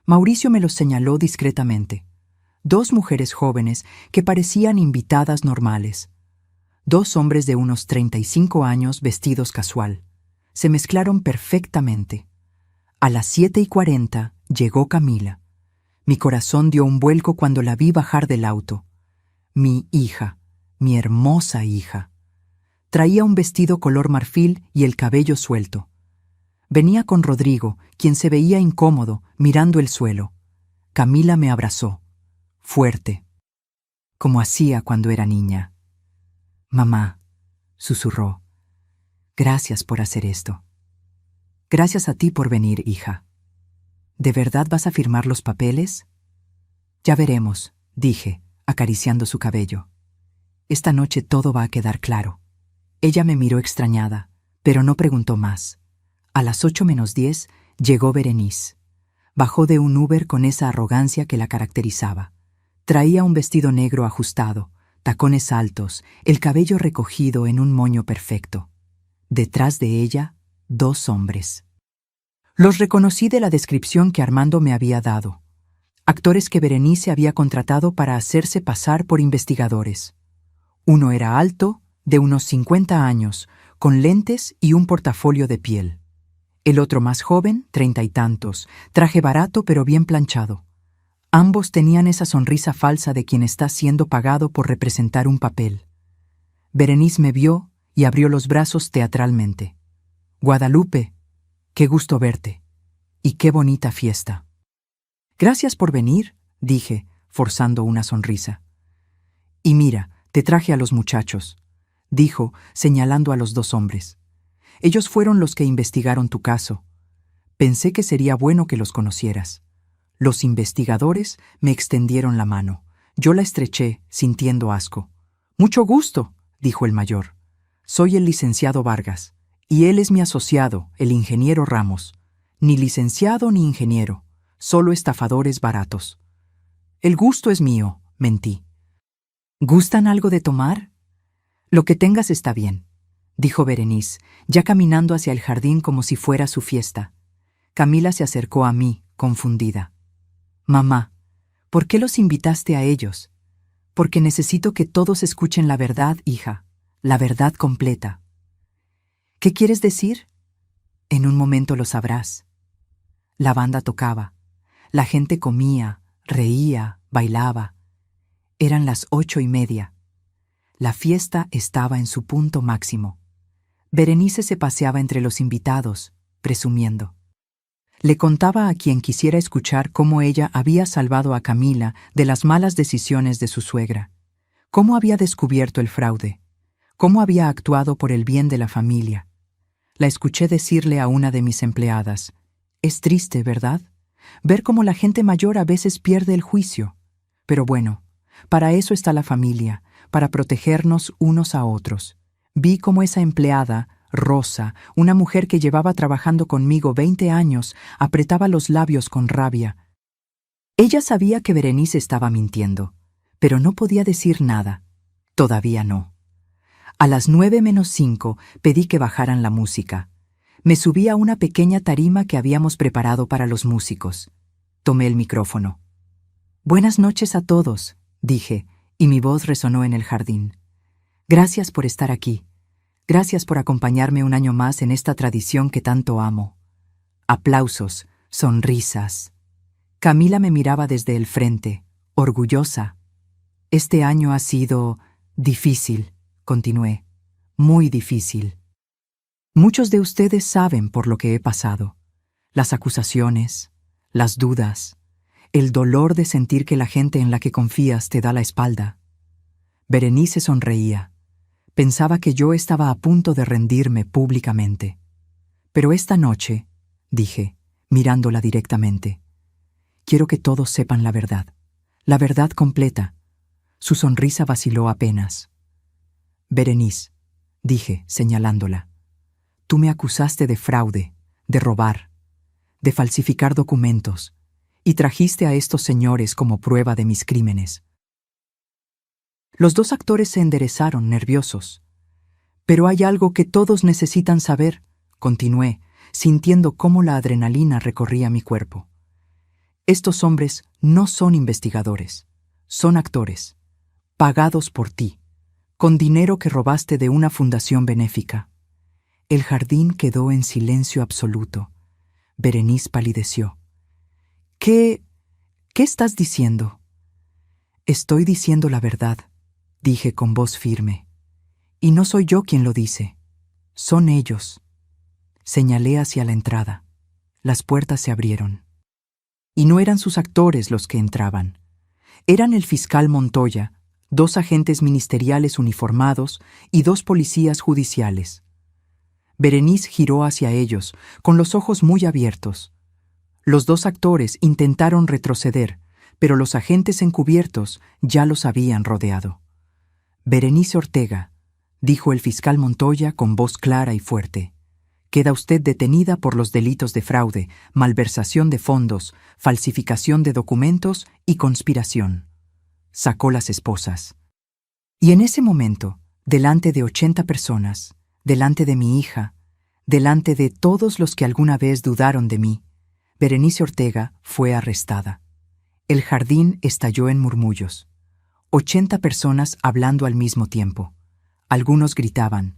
Mauricio me los señaló discretamente. 2 mujeres jóvenes que parecían invitadas normales. 2 hombres de unos 35 años vestidos casual. Se mezclaron perfectamente. A las 7:40 llegó Camila. Mi corazón dio un vuelco cuando la vi bajar del auto. Mi hija, mi hermosa hija. Traía un vestido color marfil y el cabello suelto. Venía con Rodrigo, quien se veía incómodo, mirando el suelo. Camila me abrazó, fuerte, como hacía cuando era niña. «Mamá», susurró, «gracias por hacer esto. Gracias a ti por venir, hija. ¿De verdad vas a firmar los papeles?» «Ya veremos», dije, acariciando su cabello. «Esta noche todo va a quedar claro». Ella me miró extrañada, pero no preguntó más. A las 8:10 llegó Berenice. Bajó de un Uber con esa arrogancia que la caracterizaba. Traía un vestido negro ajustado, tacones altos, el cabello recogido en un moño perfecto. Detrás de ella, 2 hombres. Los reconocí de la descripción que Armando me había dado. Actores que Berenice había contratado para hacerse pasar por investigadores. Uno era alto, de unos 50 años, con lentes y un portafolio de piel. El otro más joven, 30 y tantos, traje barato pero bien planchado. Ambos tenían esa sonrisa falsa de quien está siendo pagado por representar un papel. Berenice me vio y abrió los brazos teatralmente. «Guadalupe, qué gusto verte. Y qué bonita fiesta». «Gracias por venir», dije, forzando una sonrisa. «Y mira, te traje a los muchachos», dijo, señalando a los 2 hombres. «Ellos fueron los que investigaron tu caso. Pensé que sería bueno que los conocieras». Los investigadores me extendieron la mano. Yo la estreché, sintiendo asco. «Mucho gusto», dijo el mayor. «Soy el licenciado Vargas, y él es mi asociado, el ingeniero Ramos. Ni licenciado ni ingeniero, solo estafadores baratos». «El gusto es mío», mentí. «¿Gustan algo de tomar?» «Lo que tengas está bien», dijo Berenice, ya caminando hacia el jardín como si fuera su fiesta. Camila se acercó a mí, confundida. «Mamá, ¿por qué los invitaste a ellos?» «Porque necesito que todos escuchen la verdad, hija, la verdad completa». «¿Qué quieres decir?» «En un momento lo sabrás». La banda tocaba. La gente comía, reía, bailaba. Eran las 8:30. La fiesta estaba en su punto máximo. Berenice se paseaba entre los invitados, presumiendo. Le contaba a quien quisiera escuchar cómo ella había salvado a Camila de las malas decisiones de su suegra, cómo había descubierto el fraude, cómo había actuado por el bien de la familia. La escuché decirle a una de mis empleadas: «Es triste, ¿verdad? Ver cómo la gente mayor a veces pierde el juicio. Pero bueno, para eso está la familia, para protegernos unos a otros». Vi cómo esa empleada, Rosa, una mujer que llevaba trabajando conmigo 20 años, apretaba los labios con rabia. Ella sabía que Berenice estaba mintiendo, pero no podía decir nada. Todavía no. A las 9:05 pedí que bajaran la música. Me subí a una pequeña tarima que habíamos preparado para los músicos. Tomé el micrófono. «Buenas noches a todos», dije, y mi voz resonó en el jardín. «Gracias por estar aquí. Gracias por acompañarme un año más en esta tradición que tanto amo». Aplausos, sonrisas. Camila me miraba desde el frente, orgullosa. «Este año ha sido difícil», continué, «muy difícil. Muchos de ustedes saben por lo que he pasado. Las acusaciones, las dudas, el dolor de sentir que la gente en la que confías te da la espalda». Berenice sonreía. Pensaba que yo estaba a punto de rendirme públicamente. «Pero esta noche», dije, mirándola directamente, «quiero que todos sepan la verdad completa». Su sonrisa vaciló apenas. «Berenice», dije, señalándola, «tú me acusaste de fraude, de robar, de falsificar documentos, y trajiste a estos señores como prueba de mis crímenes». Los dos actores se enderezaron, nerviosos. «Pero hay algo que todos necesitan saber», continué, sintiendo cómo la adrenalina recorría mi cuerpo. «Estos hombres no son investigadores, son actores, pagados por ti, con dinero que robaste de una fundación benéfica». El jardín quedó en silencio absoluto. Berenice palideció. ¿Qué estás diciendo?» «Estoy diciendo la verdad», dije con voz firme. «Y no soy yo quien lo dice. Son ellos». Señalé hacia la entrada. Las puertas se abrieron. Y no eran sus actores los que entraban. Eran el fiscal Montoya, 2 agentes ministeriales uniformados y 2 policías judiciales. Berenice giró hacia ellos, con los ojos muy abiertos. Los 2 actores intentaron retroceder, pero los agentes encubiertos ya los habían rodeado. «Berenice Ortega», dijo el fiscal Montoya con voz clara y fuerte, «queda usted detenida por los delitos de fraude, malversación de fondos, falsificación de documentos y conspiración». Sacó las esposas. Y en ese momento, delante de 80 personas, delante de mi hija, delante de todos los que alguna vez dudaron de mí, Berenice Ortega fue arrestada. El jardín estalló en murmullos. 80 personas hablando al mismo tiempo. Algunos gritaban.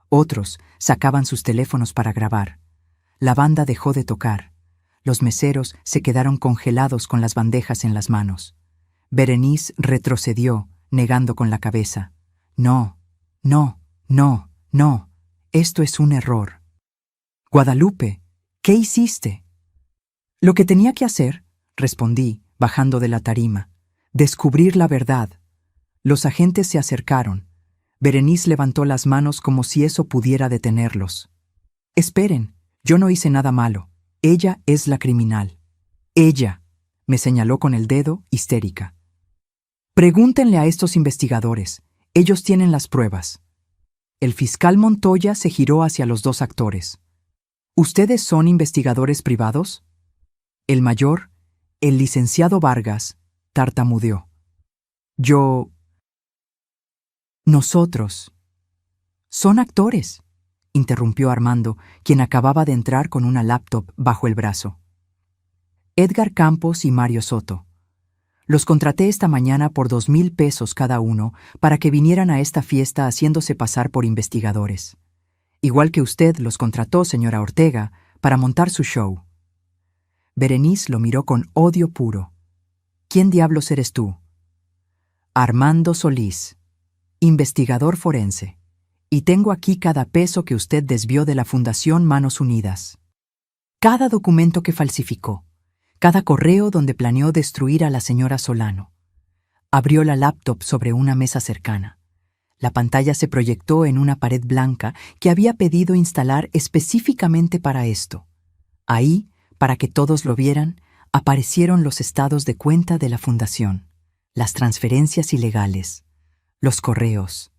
Otros sacaban sus teléfonos para grabar. La banda dejó de tocar. Los meseros se quedaron congelados con las bandejas en las manos. Berenice retrocedió, negando con la cabeza. «No, no, no, no. Esto es un error». «Guadalupe, ¿qué hiciste?» «Lo que tenía que hacer», respondí, bajando de la tarima. «Descubrir la verdad». Los agentes se acercaron. Berenice levantó las manos como si eso pudiera detenerlos. «Esperen, yo no hice nada malo. Ella es la criminal». «Ella», me señaló con el dedo, histérica. «Pregúntenle a estos investigadores. Ellos tienen las pruebas». El fiscal Montoya se giró hacia los 2 actores. «¿Ustedes son investigadores privados?» El mayor, el licenciado Vargas, tartamudeó. «Nosotros». «Son actores», interrumpió Armando, quien acababa de entrar con una laptop bajo el brazo. «Edgar Campos y Mario Soto. Los contraté esta mañana por 2,000 pesos cada uno para que vinieran a esta fiesta haciéndose pasar por investigadores. Igual que usted los contrató, señora Ortega, para montar su show». Berenice lo miró con odio puro. «¿Quién diablos eres tú?» «Armando Solís, investigador forense, y tengo aquí cada peso que usted desvió de la Fundación Manos Unidas. Cada documento que falsificó, cada correo donde planeó destruir a la señora Solano». Abrió la laptop sobre una mesa cercana. La pantalla se proyectó en una pared blanca que había pedido instalar específicamente para esto. Ahí, para que todos lo vieran, aparecieron los estados de cuenta de la fundación, las transferencias ilegales, los correos,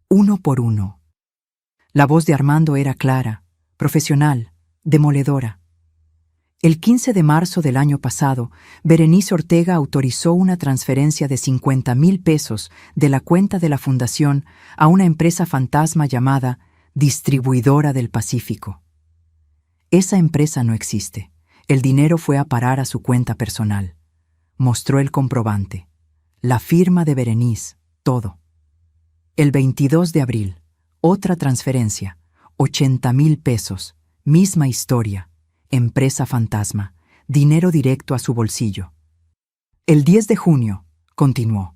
uno por uno. La voz de Armando era clara, profesional, demoledora. El 15 de marzo del año pasado, Berenice Ortega autorizó una transferencia de 50,000 pesos de la cuenta de la fundación a una empresa fantasma llamada Distribuidora del Pacífico. Esa empresa no existe. El dinero fue a parar a su cuenta personal. Mostró el comprobante, la firma de Berenice, todo. El 22 de abril, otra transferencia, 80,000 pesos, misma historia. Empresa fantasma, dinero directo a su bolsillo. El 10 de junio, continuó,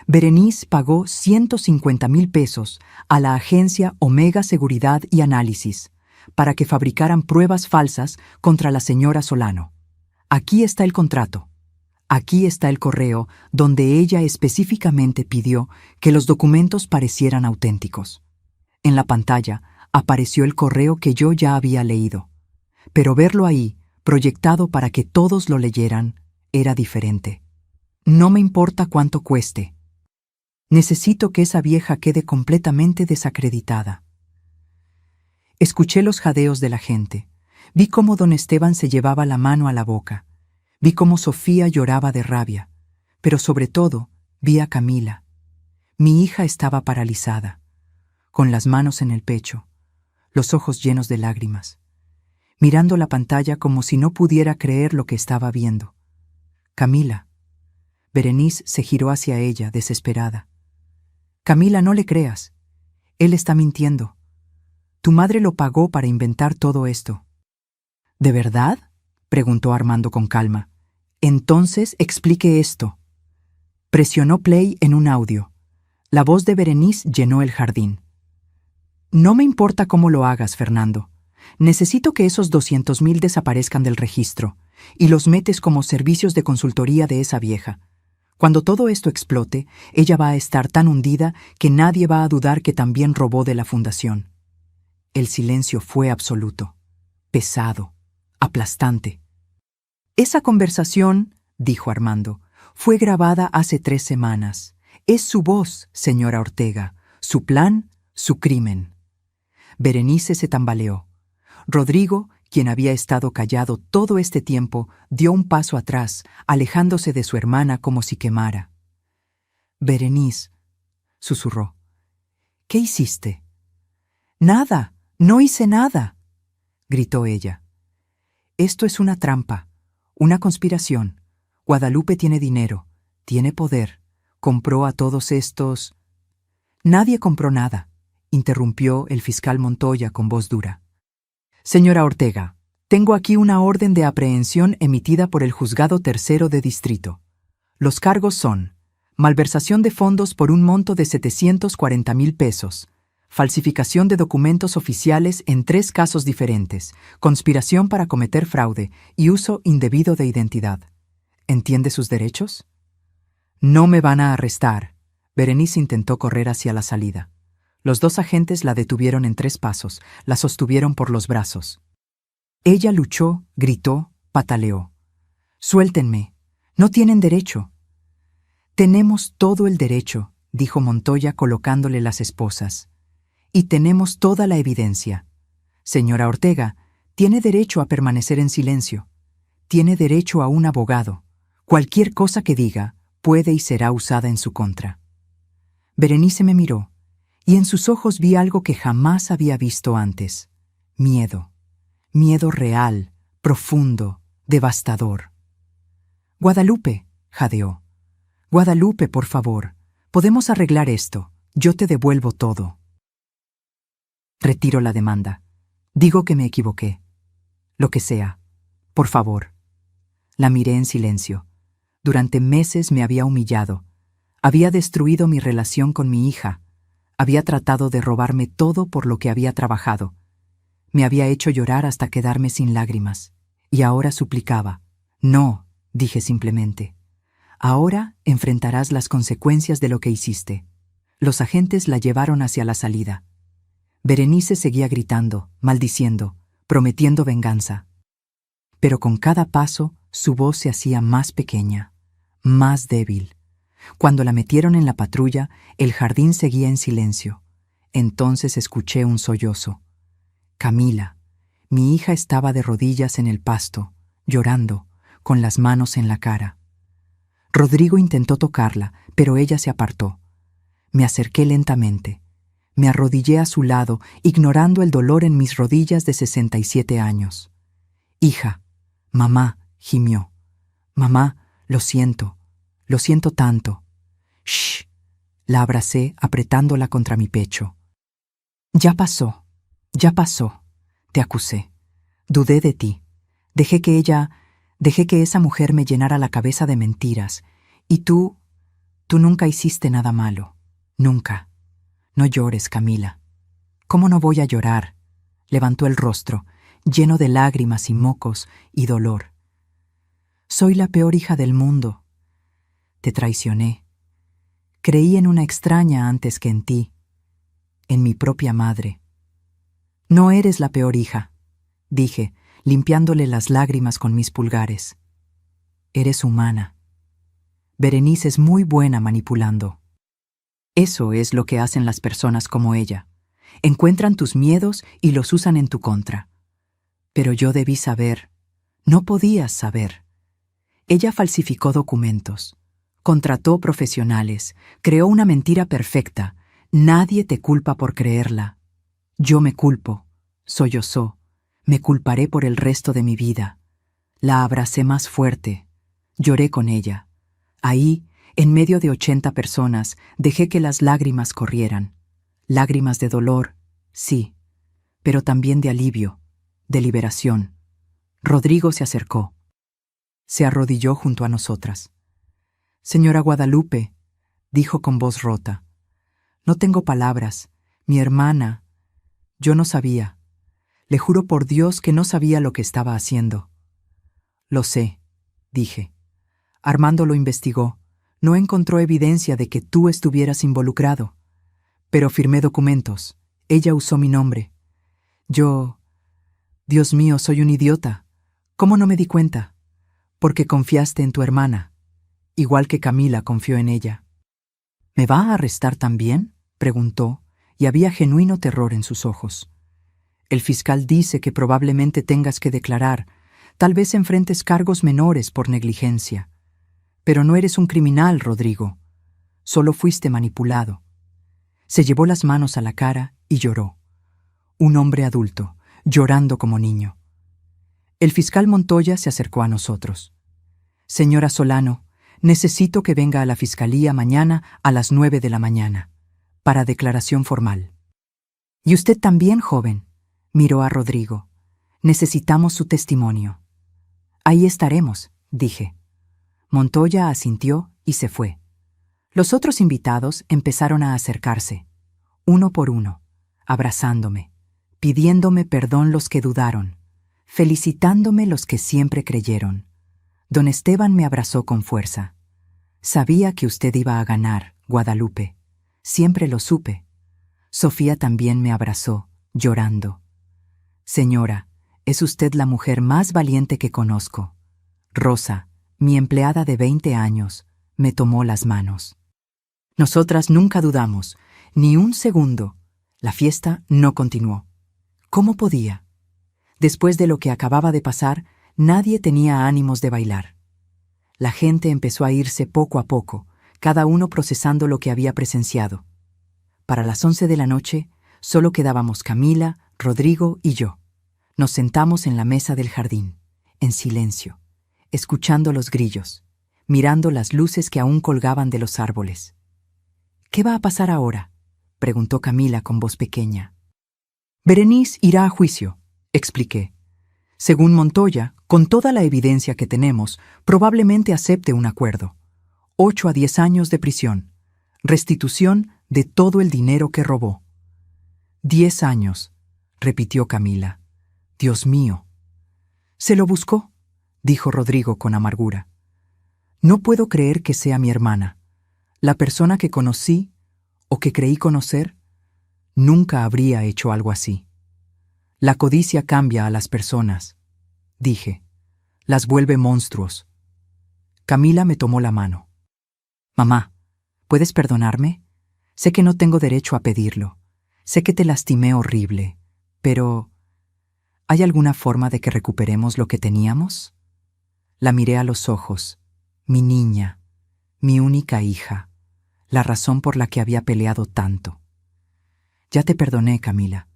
Berenice pagó 150,000 pesos a la agencia Omega Seguridad y Análisis para que fabricaran pruebas falsas contra la señora Solano. Aquí está el contrato. Aquí está el correo donde ella específicamente pidió que los documentos parecieran auténticos. En la pantalla apareció el correo que yo ya había leído. Pero verlo ahí, proyectado para que todos lo leyeran, era diferente. No me importa cuánto cueste. Necesito que esa vieja quede completamente desacreditada. Escuché los jadeos de la gente. Vi cómo don Esteban se llevaba la mano a la boca. Vi cómo Sofía lloraba de rabia. Pero sobre todo, vi a Camila. Mi hija estaba paralizada, con las manos en el pecho, los ojos llenos de lágrimas, mirando la pantalla como si no pudiera creer lo que estaba viendo. Camila. Berenice se giró hacia ella, desesperada. Camila, no le creas. Él está mintiendo. Tu madre lo pagó para inventar todo esto. ¿De verdad?, preguntó Armando con calma. Entonces explique esto. Presionó play en un audio. La voz de Berenice llenó el jardín. No me importa cómo lo hagas, Fernando. Necesito que esos 200,000 desaparezcan del registro y los metes como servicios de consultoría de esa vieja. Cuando todo esto explote, ella va a estar tan hundida que nadie va a dudar que también robó de la fundación. El silencio fue absoluto, pesado, aplastante. Esa conversación, dijo Armando, fue grabada hace 3 semanas. Es su voz, señora Ortega, su plan, su crimen. Berenice se tambaleó. Rodrigo, quien había estado callado todo este tiempo, dio un paso atrás, alejándose de su hermana como si quemara. Berenice, susurró. ¿Qué hiciste? Nada, no hice nada, gritó ella. Esto es una trampa, una conspiración. Guadalupe tiene dinero, tiene poder, compró a todos estos... Nadie compró nada, interrumpió el fiscal Montoya con voz dura. Señora Ortega, tengo aquí una orden de aprehensión emitida por el Juzgado Tercero de Distrito. Los cargos son malversación de fondos por un monto de 740,000 pesos, falsificación de documentos oficiales en 3 casos diferentes, conspiración para cometer fraude y uso indebido de identidad. ¿Entiende sus derechos? No me van a arrestar. Berenice intentó correr hacia la salida. Los 2 agentes la detuvieron en 3 pasos, la sostuvieron por los brazos. Ella luchó, gritó, pataleó. Suéltenme. No tienen derecho. Tenemos todo el derecho, dijo Montoya colocándole las esposas. Y tenemos toda la evidencia. Señora Ortega, tiene derecho a permanecer en silencio. Tiene derecho a un abogado. Cualquier cosa que diga puede y será usada en su contra. Berenice me miró, y en sus ojos vi algo que jamás había visto antes. Miedo. Miedo real, profundo, devastador. Guadalupe, jadeó. Guadalupe, por favor, podemos arreglar esto. Yo te devuelvo todo. Retiro la demanda. Digo que me equivoqué. Lo que sea. Por favor. La miré en silencio. Durante meses me había humillado. Había destruido mi relación con mi hija. Había tratado de robarme todo por lo que había trabajado. Me había hecho llorar hasta quedarme sin lágrimas. Y ahora suplicaba. No, dije simplemente. Ahora enfrentarás las consecuencias de lo que hiciste. Los agentes la llevaron hacia la salida. Berenice seguía gritando, maldiciendo, prometiendo venganza. Pero con cada paso, su voz se hacía más pequeña, más débil. Cuando la metieron en la patrulla, el jardín seguía en silencio. Entonces escuché un sollozo. Camila, mi hija estaba de rodillas en el pasto, llorando, con las manos en la cara. Rodrigo intentó tocarla, pero ella se apartó. Me acerqué lentamente. Me arrodillé a su lado, ignorando el dolor en mis rodillas de 67 años. «Hija, mamá», gimió. «Mamá, lo siento tanto». «Shh», la abracé apretándola contra mi pecho. Ya pasó, te acusé. Dudé de ti. Dejé que esa mujer me llenara la cabeza de mentiras. Y tú nunca hiciste nada malo. Nunca. No llores, Camila. ¿Cómo no voy a llorar? Levantó el rostro, lleno de lágrimas y mocos y dolor. Soy la peor hija del mundo. Te traicioné. Creí en una extraña antes que en ti, en mi propia madre. No eres la peor hija, dije, limpiándole las lágrimas con mis pulgares. Eres humana. Berenice es muy buena manipulando. Eso es lo que hacen las personas como ella. Encuentran tus miedos y los usan en tu contra. Pero yo debí saber. No podías saber. Ella falsificó documentos, contrató profesionales, creó una mentira perfecta. Nadie te culpa por creerla. Yo me culpo, sollozó. Me culparé por el resto de mi vida. La abracé más fuerte. Lloré con ella. Ahí, en medio de 80 personas, dejé que las lágrimas corrieran. Lágrimas de dolor, sí, pero también de alivio, de liberación. Rodrigo se acercó. Se arrodilló junto a nosotras. «Señora Guadalupe», dijo con voz rota, «no tengo palabras. Mi hermana. Yo no sabía. Le juro por Dios que no sabía lo que estaba haciendo». «Lo sé», dije. «Armando lo investigó. No encontró evidencia de que tú estuvieras involucrado. Pero firmé documentos. Ella usó mi nombre. Yo... Dios mío, soy un idiota. ¿Cómo no me di cuenta? Porque confiaste en tu hermana, igual que Camila confió en ella». «¿Me va a arrestar también?», preguntó, y había genuino terror en sus ojos. «El fiscal dice que probablemente tengas que declarar. Tal vez enfrentes cargos menores por negligencia. Pero no eres un criminal, Rodrigo. Solo fuiste manipulado». Se llevó las manos a la cara y lloró. Un hombre adulto, llorando como niño. El fiscal Montoya se acercó a nosotros. «Señora Solano, necesito que venga a la fiscalía mañana a las 9 de la mañana, para declaración formal». «Y usted también, joven», miró a Rodrigo. «Necesitamos su testimonio». «Ahí estaremos», dije. Montoya asintió y se fue. Los otros invitados empezaron a acercarse, uno por uno, abrazándome, pidiéndome perdón los que dudaron, felicitándome los que siempre creyeron. Don Esteban me abrazó con fuerza. «Sabía que usted iba a ganar, Guadalupe. Siempre lo supe». Sofía también me abrazó, llorando. «Señora, es usted la mujer más valiente que conozco». Rosa, mi empleada de 20 años, me tomó las manos. Nosotras nunca dudamos, ni un segundo. La fiesta no continuó. ¿Cómo podía? Después de lo que acababa de pasar, nadie tenía ánimos de bailar. La gente empezó a irse poco a poco, cada uno procesando lo que había presenciado. Para las 11 de la noche, solo quedábamos Camila, Rodrigo y yo. Nos sentamos en la mesa del jardín, en silencio, escuchando los grillos, mirando las luces que aún colgaban de los árboles. «¿Qué va a pasar ahora?», preguntó Camila con voz pequeña. «Berenice irá a juicio», expliqué. «Según Montoya, con toda la evidencia que tenemos, probablemente acepte un acuerdo. 8 a 10 años de prisión. Restitución de todo el dinero que robó». «10 años», repitió Camila. «Dios mío». «Se lo buscó», dijo Rodrigo con amargura. «No puedo creer que sea mi hermana. La persona que conocí, o que creí conocer, nunca habría hecho algo así. La codicia cambia a las personas», dije. «Las vuelve monstruos». Camila me tomó la mano. «Mamá, ¿puedes perdonarme? Sé que no tengo derecho a pedirlo. Sé que te lastimé horrible. Pero... ¿hay alguna forma de que recuperemos lo que teníamos?» La miré a los ojos. Mi niña, mi única hija, la razón por la que había peleado tanto. Ya te perdoné, Camila.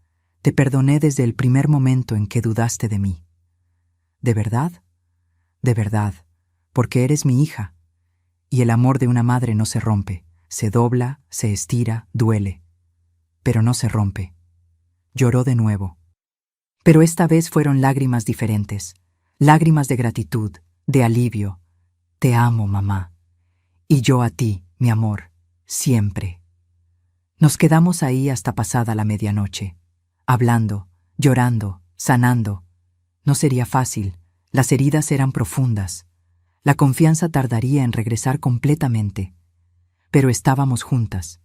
Te perdoné desde el primer momento en que dudaste de mí. ¿De verdad? De verdad, porque eres mi hija. Y el amor de una madre no se rompe, se dobla, se estira, duele. Pero no se rompe. Lloró de nuevo. Pero esta vez fueron lágrimas diferentes, lágrimas de gratitud, de alivio. Te amo, mamá. Y yo a ti, mi amor, siempre. Nos quedamos ahí hasta pasada la medianoche, hablando, llorando, sanando. No sería fácil, las heridas eran profundas. La confianza tardaría en regresar completamente. Pero estábamos juntas,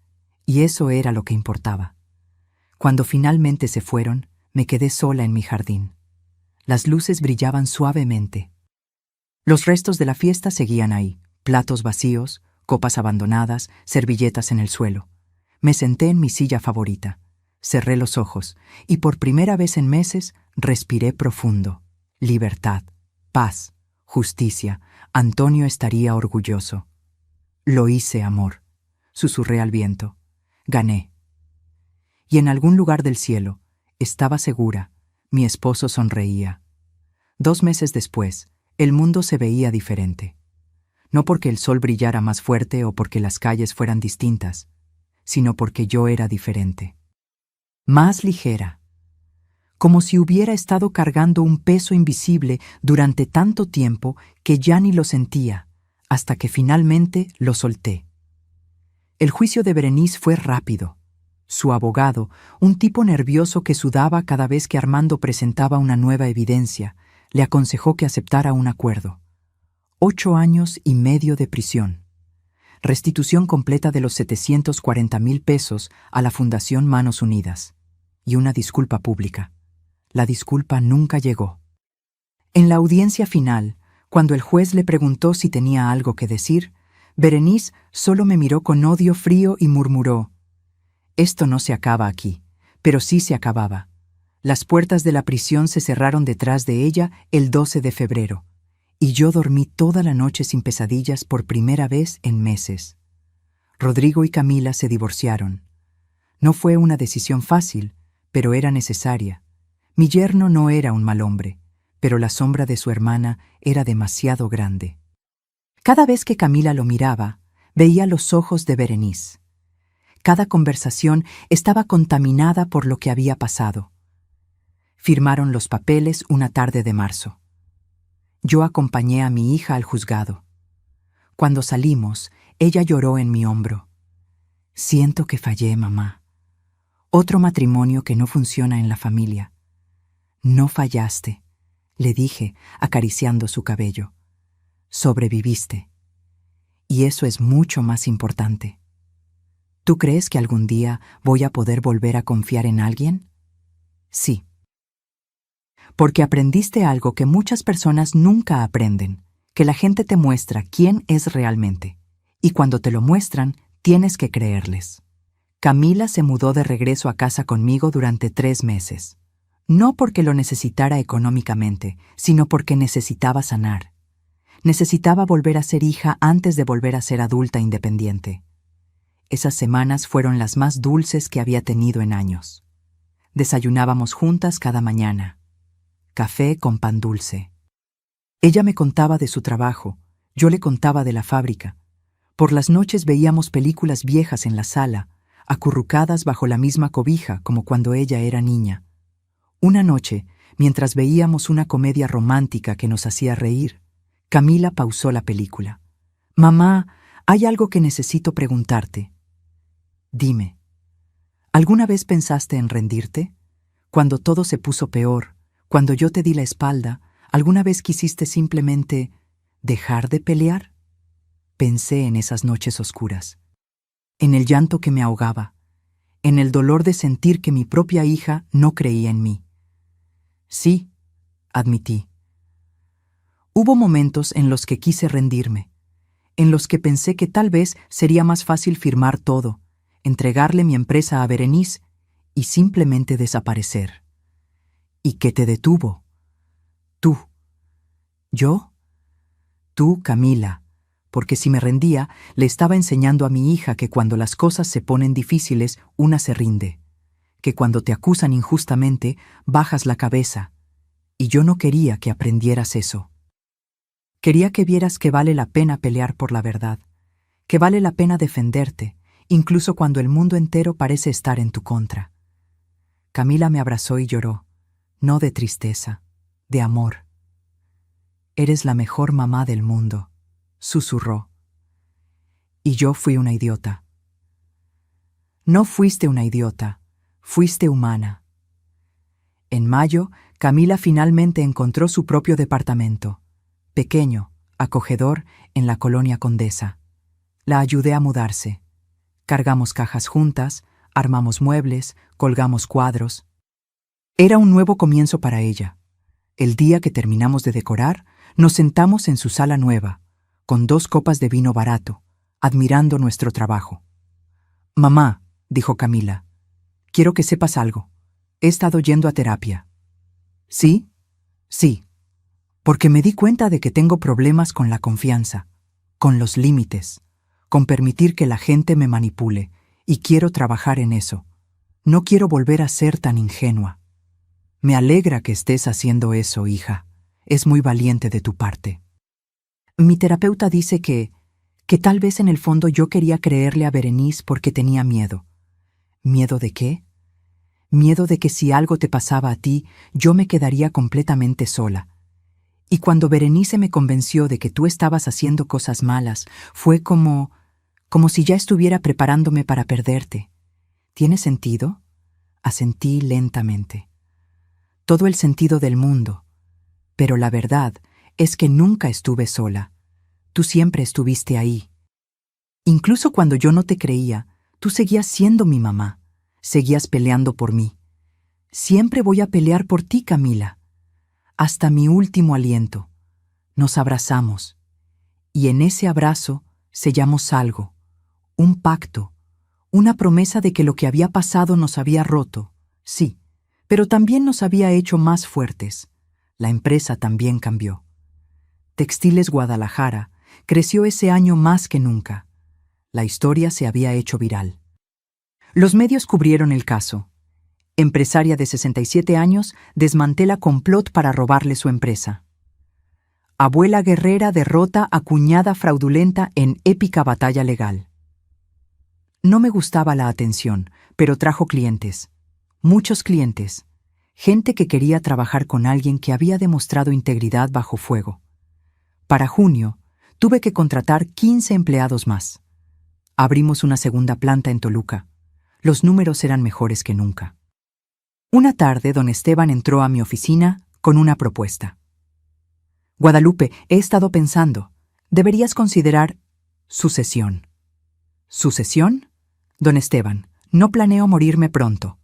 y eso era lo que importaba. Cuando finalmente se fueron, me quedé sola en mi jardín. Las luces brillaban suavemente. Los restos de la fiesta seguían ahí, platos vacíos, copas abandonadas, servilletas en el suelo. Me senté en mi silla favorita, cerré los ojos, y por primera vez en meses respiré profundo. Libertad, paz, justicia. Antonio estaría orgulloso. Lo hice, amor, susurré al viento. Gané. Y en algún lugar del cielo, estaba segura, mi esposo sonreía. 2 meses después, el mundo se veía diferente. No porque el sol brillara más fuerte o porque las calles fueran distintas, sino porque yo era diferente. Más ligera. Como si hubiera estado cargando un peso invisible durante tanto tiempo que ya ni lo sentía, hasta que finalmente lo solté. El juicio de Berenice fue rápido. Su abogado, un tipo nervioso que sudaba cada vez que Armando presentaba una nueva evidencia, le aconsejó que aceptara un acuerdo. 8 años y medio de prisión. Restitución completa de los 740,000 pesos a la Fundación Manos Unidas. Y una disculpa pública. La disculpa nunca llegó. En la audiencia final, cuando el juez le preguntó si tenía algo que decir, Berenice solo me miró con odio frío y murmuró: «Esto no se acaba aquí», pero sí se acababa. Las puertas de la prisión se cerraron detrás de ella el 12 de febrero, y yo dormí toda la noche sin pesadillas por primera vez en meses. Rodrigo y Camila se divorciaron. No fue una decisión fácil, pero era necesaria. Mi yerno no era un mal hombre, pero la sombra de su hermana era demasiado grande. Cada vez que Camila lo miraba, veía los ojos de Berenice. Cada conversación estaba contaminada por lo que había pasado. Firmaron los papeles una tarde de marzo. Yo acompañé a mi hija al juzgado. Cuando salimos, ella lloró en mi hombro. «Siento que fallé, mamá. Otro matrimonio que no funciona en la familia». «No fallaste», le dije, acariciando su cabello. «Sobreviviste. Y eso es mucho más importante». ¿Tú crees que algún día voy a poder volver a confiar en alguien? Sí. Porque aprendiste algo que muchas personas nunca aprenden, que la gente te muestra quién es realmente, y cuando te lo muestran, tienes que creerles. Camila se mudó de regreso a casa conmigo durante 3 meses. No porque lo necesitara económicamente, sino porque necesitaba sanar. Necesitaba volver a ser hija antes de volver a ser adulta independiente. Esas semanas fueron las más dulces que había tenido en años. Desayunábamos juntas cada mañana. Café con pan dulce. Ella me contaba de su trabajo, yo le contaba de la fábrica. Por las noches veíamos películas viejas en la sala, acurrucadas bajo la misma cobija como cuando ella era niña. Una noche, mientras veíamos una comedia romántica que nos hacía reír, Camila pausó la película. «Mamá, hay algo que necesito preguntarte». «Dime, ¿alguna vez pensaste en rendirte? Cuando todo se puso peor, cuando yo te di la espalda, ¿alguna vez quisiste simplemente dejar de pelear?» Pensé en esas noches oscuras, en el llanto que me ahogaba, en el dolor de sentir que mi propia hija no creía en mí. «Sí», admití. Hubo momentos en los que quise rendirme, en los que pensé que tal vez sería más fácil firmar todo, entregarle mi empresa a Berenice y simplemente desaparecer. ¿Y qué te detuvo? Tú. ¿Yo? Tú, Camila, porque si me rendía, le estaba enseñando a mi hija que cuando las cosas se ponen difíciles, una se rinde, que cuando te acusan injustamente, bajas la cabeza, y yo no quería que aprendieras eso. Quería que vieras que vale la pena pelear por la verdad, que vale la pena defenderte, incluso cuando el mundo entero parece estar en tu contra. Camila me abrazó y lloró, no de tristeza, de amor. Eres la mejor mamá del mundo, susurró. Y yo fui una idiota. No fuiste una idiota, fuiste humana. En mayo, Camila finalmente encontró su propio departamento, pequeño, acogedor, en la colonia Condesa. La ayudé a mudarse. Cargamos cajas juntas, armamos muebles, colgamos cuadros. Era un nuevo comienzo para ella. El día que terminamos de decorar, nos sentamos en su sala nueva, con 2 copas de vino barato, admirando nuestro trabajo. «Mamá», dijo Camila, «quiero que sepas algo. He estado yendo a terapia». «¿Sí?» «Sí, porque me di cuenta de que tengo problemas con la confianza, con los límites, con permitir que la gente me manipule, y quiero trabajar en eso. No quiero volver a ser tan ingenua». «Me alegra que estés haciendo eso, hija. Es muy valiente de tu parte». Mi terapeuta dice que tal vez en el fondo yo quería creerle a Berenice porque tenía miedo. ¿Miedo de qué? Miedo de que si algo te pasaba a ti, yo me quedaría completamente sola. Y cuando Berenice me convenció de que tú estabas haciendo cosas malas, fue como si ya estuviera preparándome para perderte. ¿Tiene sentido? Asentí lentamente. Todo el sentido del mundo. Pero la verdad es que nunca estuve sola. Tú siempre estuviste ahí. Incluso cuando yo no te creía, tú seguías siendo mi mamá. Seguías peleando por mí. Siempre voy a pelear por ti, Camila. Hasta mi último aliento. Nos abrazamos. Y en ese abrazo sellamos algo. Un pacto. Una promesa de que lo que había pasado nos había roto. Sí, pero también nos había hecho más fuertes. La empresa también cambió. Textiles Guadalajara creció ese año más que nunca. La historia se había hecho viral. Los medios cubrieron el caso. Empresaria de 67 años desmantela complot para robarle su empresa. Abuela guerrera derrota a cuñada fraudulenta en épica batalla legal. No me gustaba la atención, pero trajo clientes. Muchos clientes. Gente que quería trabajar con alguien que había demostrado integridad bajo fuego. Para junio, tuve que contratar 15 empleados más. Abrimos una segunda planta en Toluca. Los números eran mejores que nunca. Una tarde, don Esteban entró a mi oficina con una propuesta. «Guadalupe, he estado pensando. Deberías considerar sucesión». «¿Sucesión?» «Don Esteban, no planeo morirme pronto».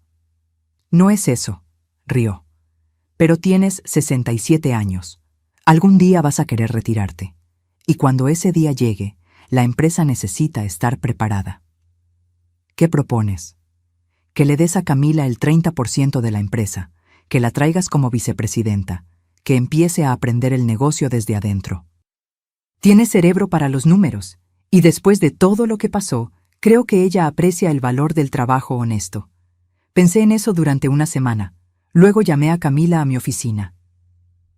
«No es eso», rió. «Pero tienes 67 años. Algún día vas a querer retirarte. Y cuando ese día llegue, la empresa necesita estar preparada». «¿Qué propones?» «Que le des a Camila el 30% de la empresa, que la traigas como vicepresidenta, que empiece a aprender el negocio desde adentro. Tiene cerebro para los números, y después de todo lo que pasó, creo que ella aprecia el valor del trabajo honesto». Pensé en eso durante una semana. Luego llamé a Camila a mi oficina.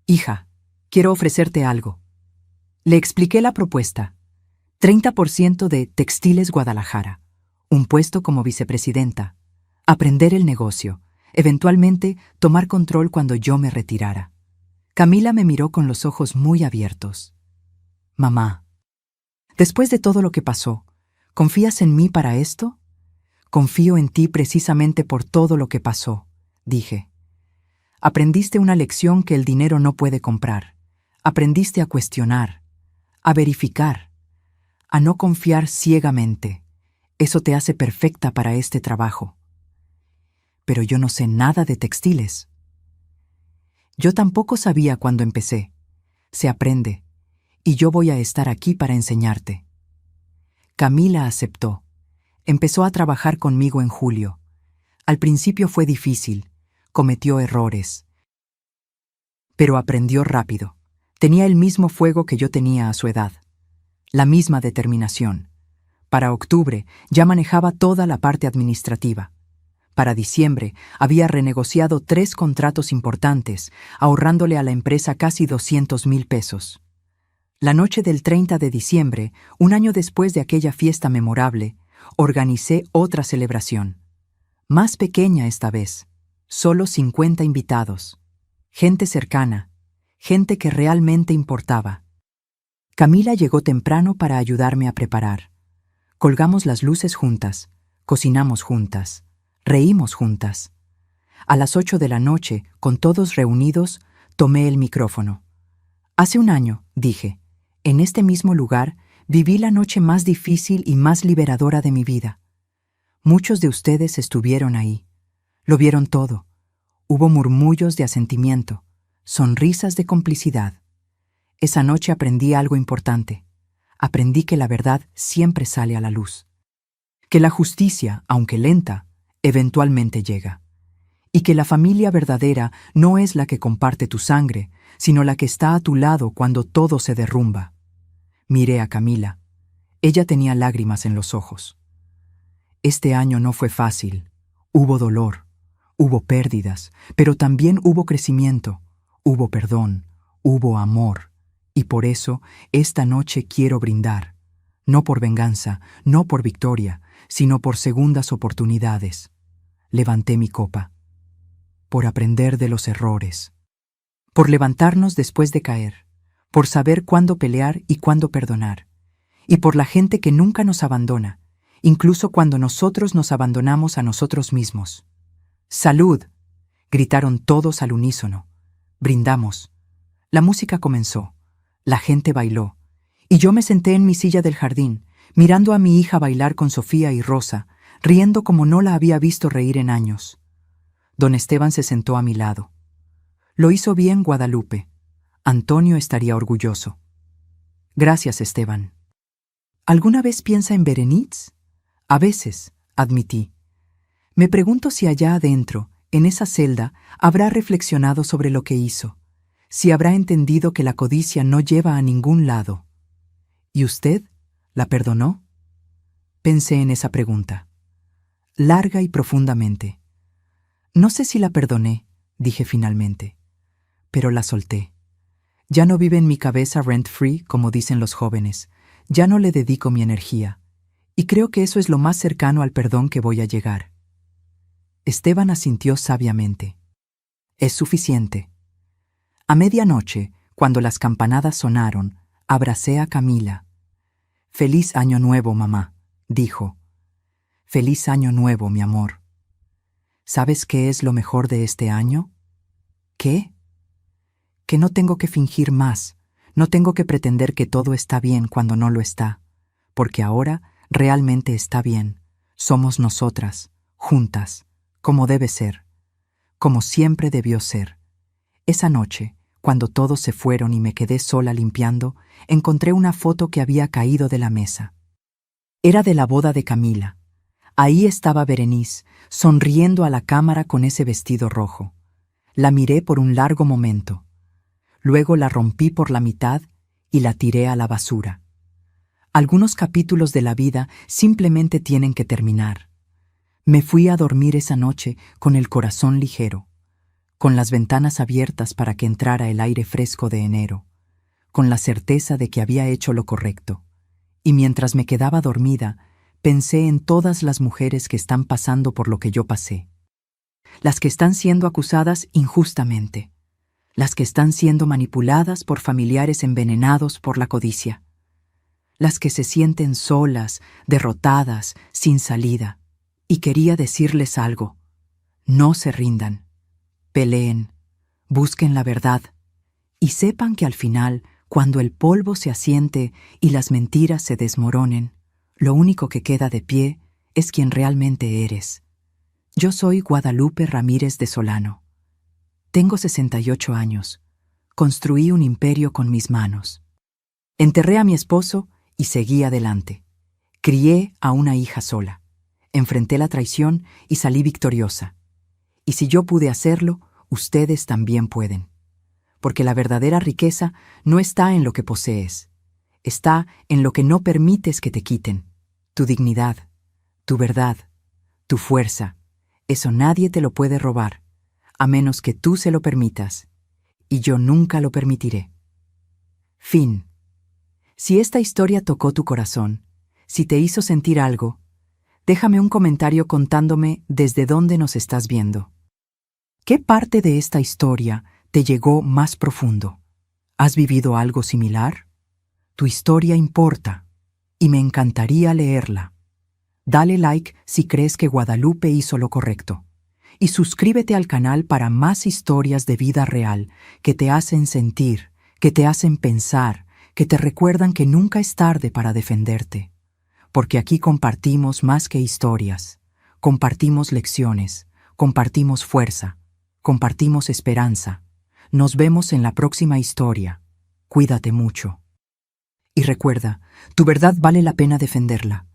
«Hija, quiero ofrecerte algo». Le expliqué la propuesta. 30% de Textiles Guadalajara, un puesto como vicepresidenta, aprender el negocio, eventualmente tomar control cuando yo me retirara. Camila me miró con los ojos muy abiertos. «Mamá, después de todo lo que pasó, ¿confías en mí para esto?» «Confío en ti precisamente por todo lo que pasó», dije. «Aprendiste una lección que el dinero no puede comprar. Aprendiste a cuestionar, a verificar, a no confiar ciegamente. Eso te hace perfecta para este trabajo». Pero yo no sé nada de textiles. Yo tampoco sabía cuando empecé. Se aprende, y yo voy a estar aquí para enseñarte. Camila aceptó. Empezó a trabajar conmigo en julio. Al principio fue difícil, cometió errores. Pero aprendió rápido. Tenía el mismo fuego que yo tenía a su edad, la misma determinación. Para octubre ya manejaba toda la parte administrativa. Para diciembre había renegociado 3 contratos importantes, ahorrándole a la empresa casi 200,000 pesos. La noche del 30 de diciembre, un año después de aquella fiesta memorable, organicé otra celebración. Más pequeña esta vez, solo 50 invitados. Gente cercana, gente que realmente importaba. Camila llegó temprano para ayudarme a preparar. Colgamos las luces juntas, cocinamos juntas, reímos juntas. A las 8 de la noche, con todos reunidos, tomé el micrófono. Hace un año, dije, en este mismo lugar, viví la noche más difícil y más liberadora de mi vida. Muchos de ustedes estuvieron ahí. Lo vieron todo. Hubo murmullos de asentimiento, sonrisas de complicidad. Esa noche aprendí algo importante. Aprendí que la verdad siempre sale a la luz. Que la justicia, aunque lenta, eventualmente llega. Y que la familia verdadera no es la que comparte tu sangre, sino la que está a tu lado cuando todo se derrumba. Miré a Camila. Ella tenía lágrimas en los ojos. Este año no fue fácil. Hubo dolor, hubo pérdidas, pero también hubo crecimiento, hubo perdón, hubo amor. Y por eso, esta noche quiero brindar. No por venganza, no por victoria, sino por segundas oportunidades. Levanté mi copa. Por aprender de los errores. Por levantarnos después de caer. Por saber cuándo pelear y cuándo perdonar. Y por la gente que nunca nos abandona, incluso cuando nosotros nos abandonamos a nosotros mismos. ¡Salud!, gritaron todos al unísono. Brindamos. La música comenzó. La gente bailó. Y yo me senté en mi silla del jardín, mirando a mi hija bailar con Sofía y Rosa, riendo como no la había visto reír en años. Don Esteban se sentó a mi lado. Lo hizo bien, Guadalupe. Antonio estaría orgulloso. Gracias, Esteban. ¿Alguna vez piensa en Berenice? A veces, admití. Me pregunto si allá adentro, en esa celda, habrá reflexionado sobre lo que hizo, si habrá entendido que la codicia no lleva a ningún lado. ¿Y usted? ¿La perdonó? Pensé en esa pregunta. Larga y profundamente. No sé si la perdoné, dije finalmente, pero la solté. Ya no vive en mi cabeza rent-free, como dicen los jóvenes. Ya no le dedico mi energía. Y creo que eso es lo más cercano al perdón que voy a llegar. Esteban asintió sabiamente. Es suficiente. A medianoche, cuando las campanadas sonaron, abracé a Camila. Feliz año nuevo, mamá, dijo. Feliz año nuevo, mi amor. ¿Sabes qué es lo mejor de este año? ¿Qué? Que no tengo que fingir más, no tengo que pretender que todo está bien cuando no lo está, porque ahora realmente está bien. Somos nosotras, juntas, como debe ser, como siempre debió ser. Esa noche, cuando todos se fueron y me quedé sola limpiando, encontré una foto que había caído de la mesa. Era de la boda de Camila. Ahí estaba Berenice, sonriendo a la cámara con ese vestido rojo. La miré por un largo momento. Luego la rompí por la mitad y la tiré a la basura. Algunos capítulos de la vida simplemente tienen que terminar. Me fui a dormir esa noche con el corazón ligero, con las ventanas abiertas para que entrara el aire fresco de enero, con la certeza de que había hecho lo correcto. Y mientras me quedaba dormida, pensé en todas las mujeres que están pasando por lo que yo pasé. Las que están siendo acusadas injustamente. Las que están siendo manipuladas por familiares envenenados por la codicia. Las que se sienten solas, derrotadas, sin salida. Y quería decirles algo. No se rindan. Peleen. Busquen la verdad. Y sepan que al final, cuando el polvo se asiente y las mentiras se desmoronen, lo único que queda de pie es quien realmente eres. Yo soy Guadalupe Ramírez de Solano. Tengo 68 años. Construí un imperio con mis manos. Enterré a mi esposo y seguí adelante. Crié a una hija sola. Enfrenté la traición y salí victoriosa. Y si yo pude hacerlo, ustedes también pueden. porque la verdadera riqueza no está en lo que posees, está en lo que no permites que te quiten, tu dignidad, tu verdad, tu fuerza. Eso nadie te lo puede robar, a menos que tú se lo permitas, y yo nunca lo permitiré. Fin. Si esta historia tocó tu corazón, si te hizo sentir algo, déjame un comentario contándome desde dónde nos estás viendo. ¿Qué parte de esta historia te llegó más profundo? ¿Has vivido algo similar? Tu historia importa, y me encantaría leerla. Dale like si crees que Guadalupe hizo lo correcto. Y suscríbete al canal para más historias de vida real que te hacen sentir, que te hacen pensar, que te recuerdan que nunca es tarde para defenderte. Porque aquí compartimos más que historias, compartimos lecciones, compartimos fuerza, compartimos esperanza. Nos vemos en la próxima historia. Cuídate mucho. Y recuerda, tu verdad vale la pena defenderla.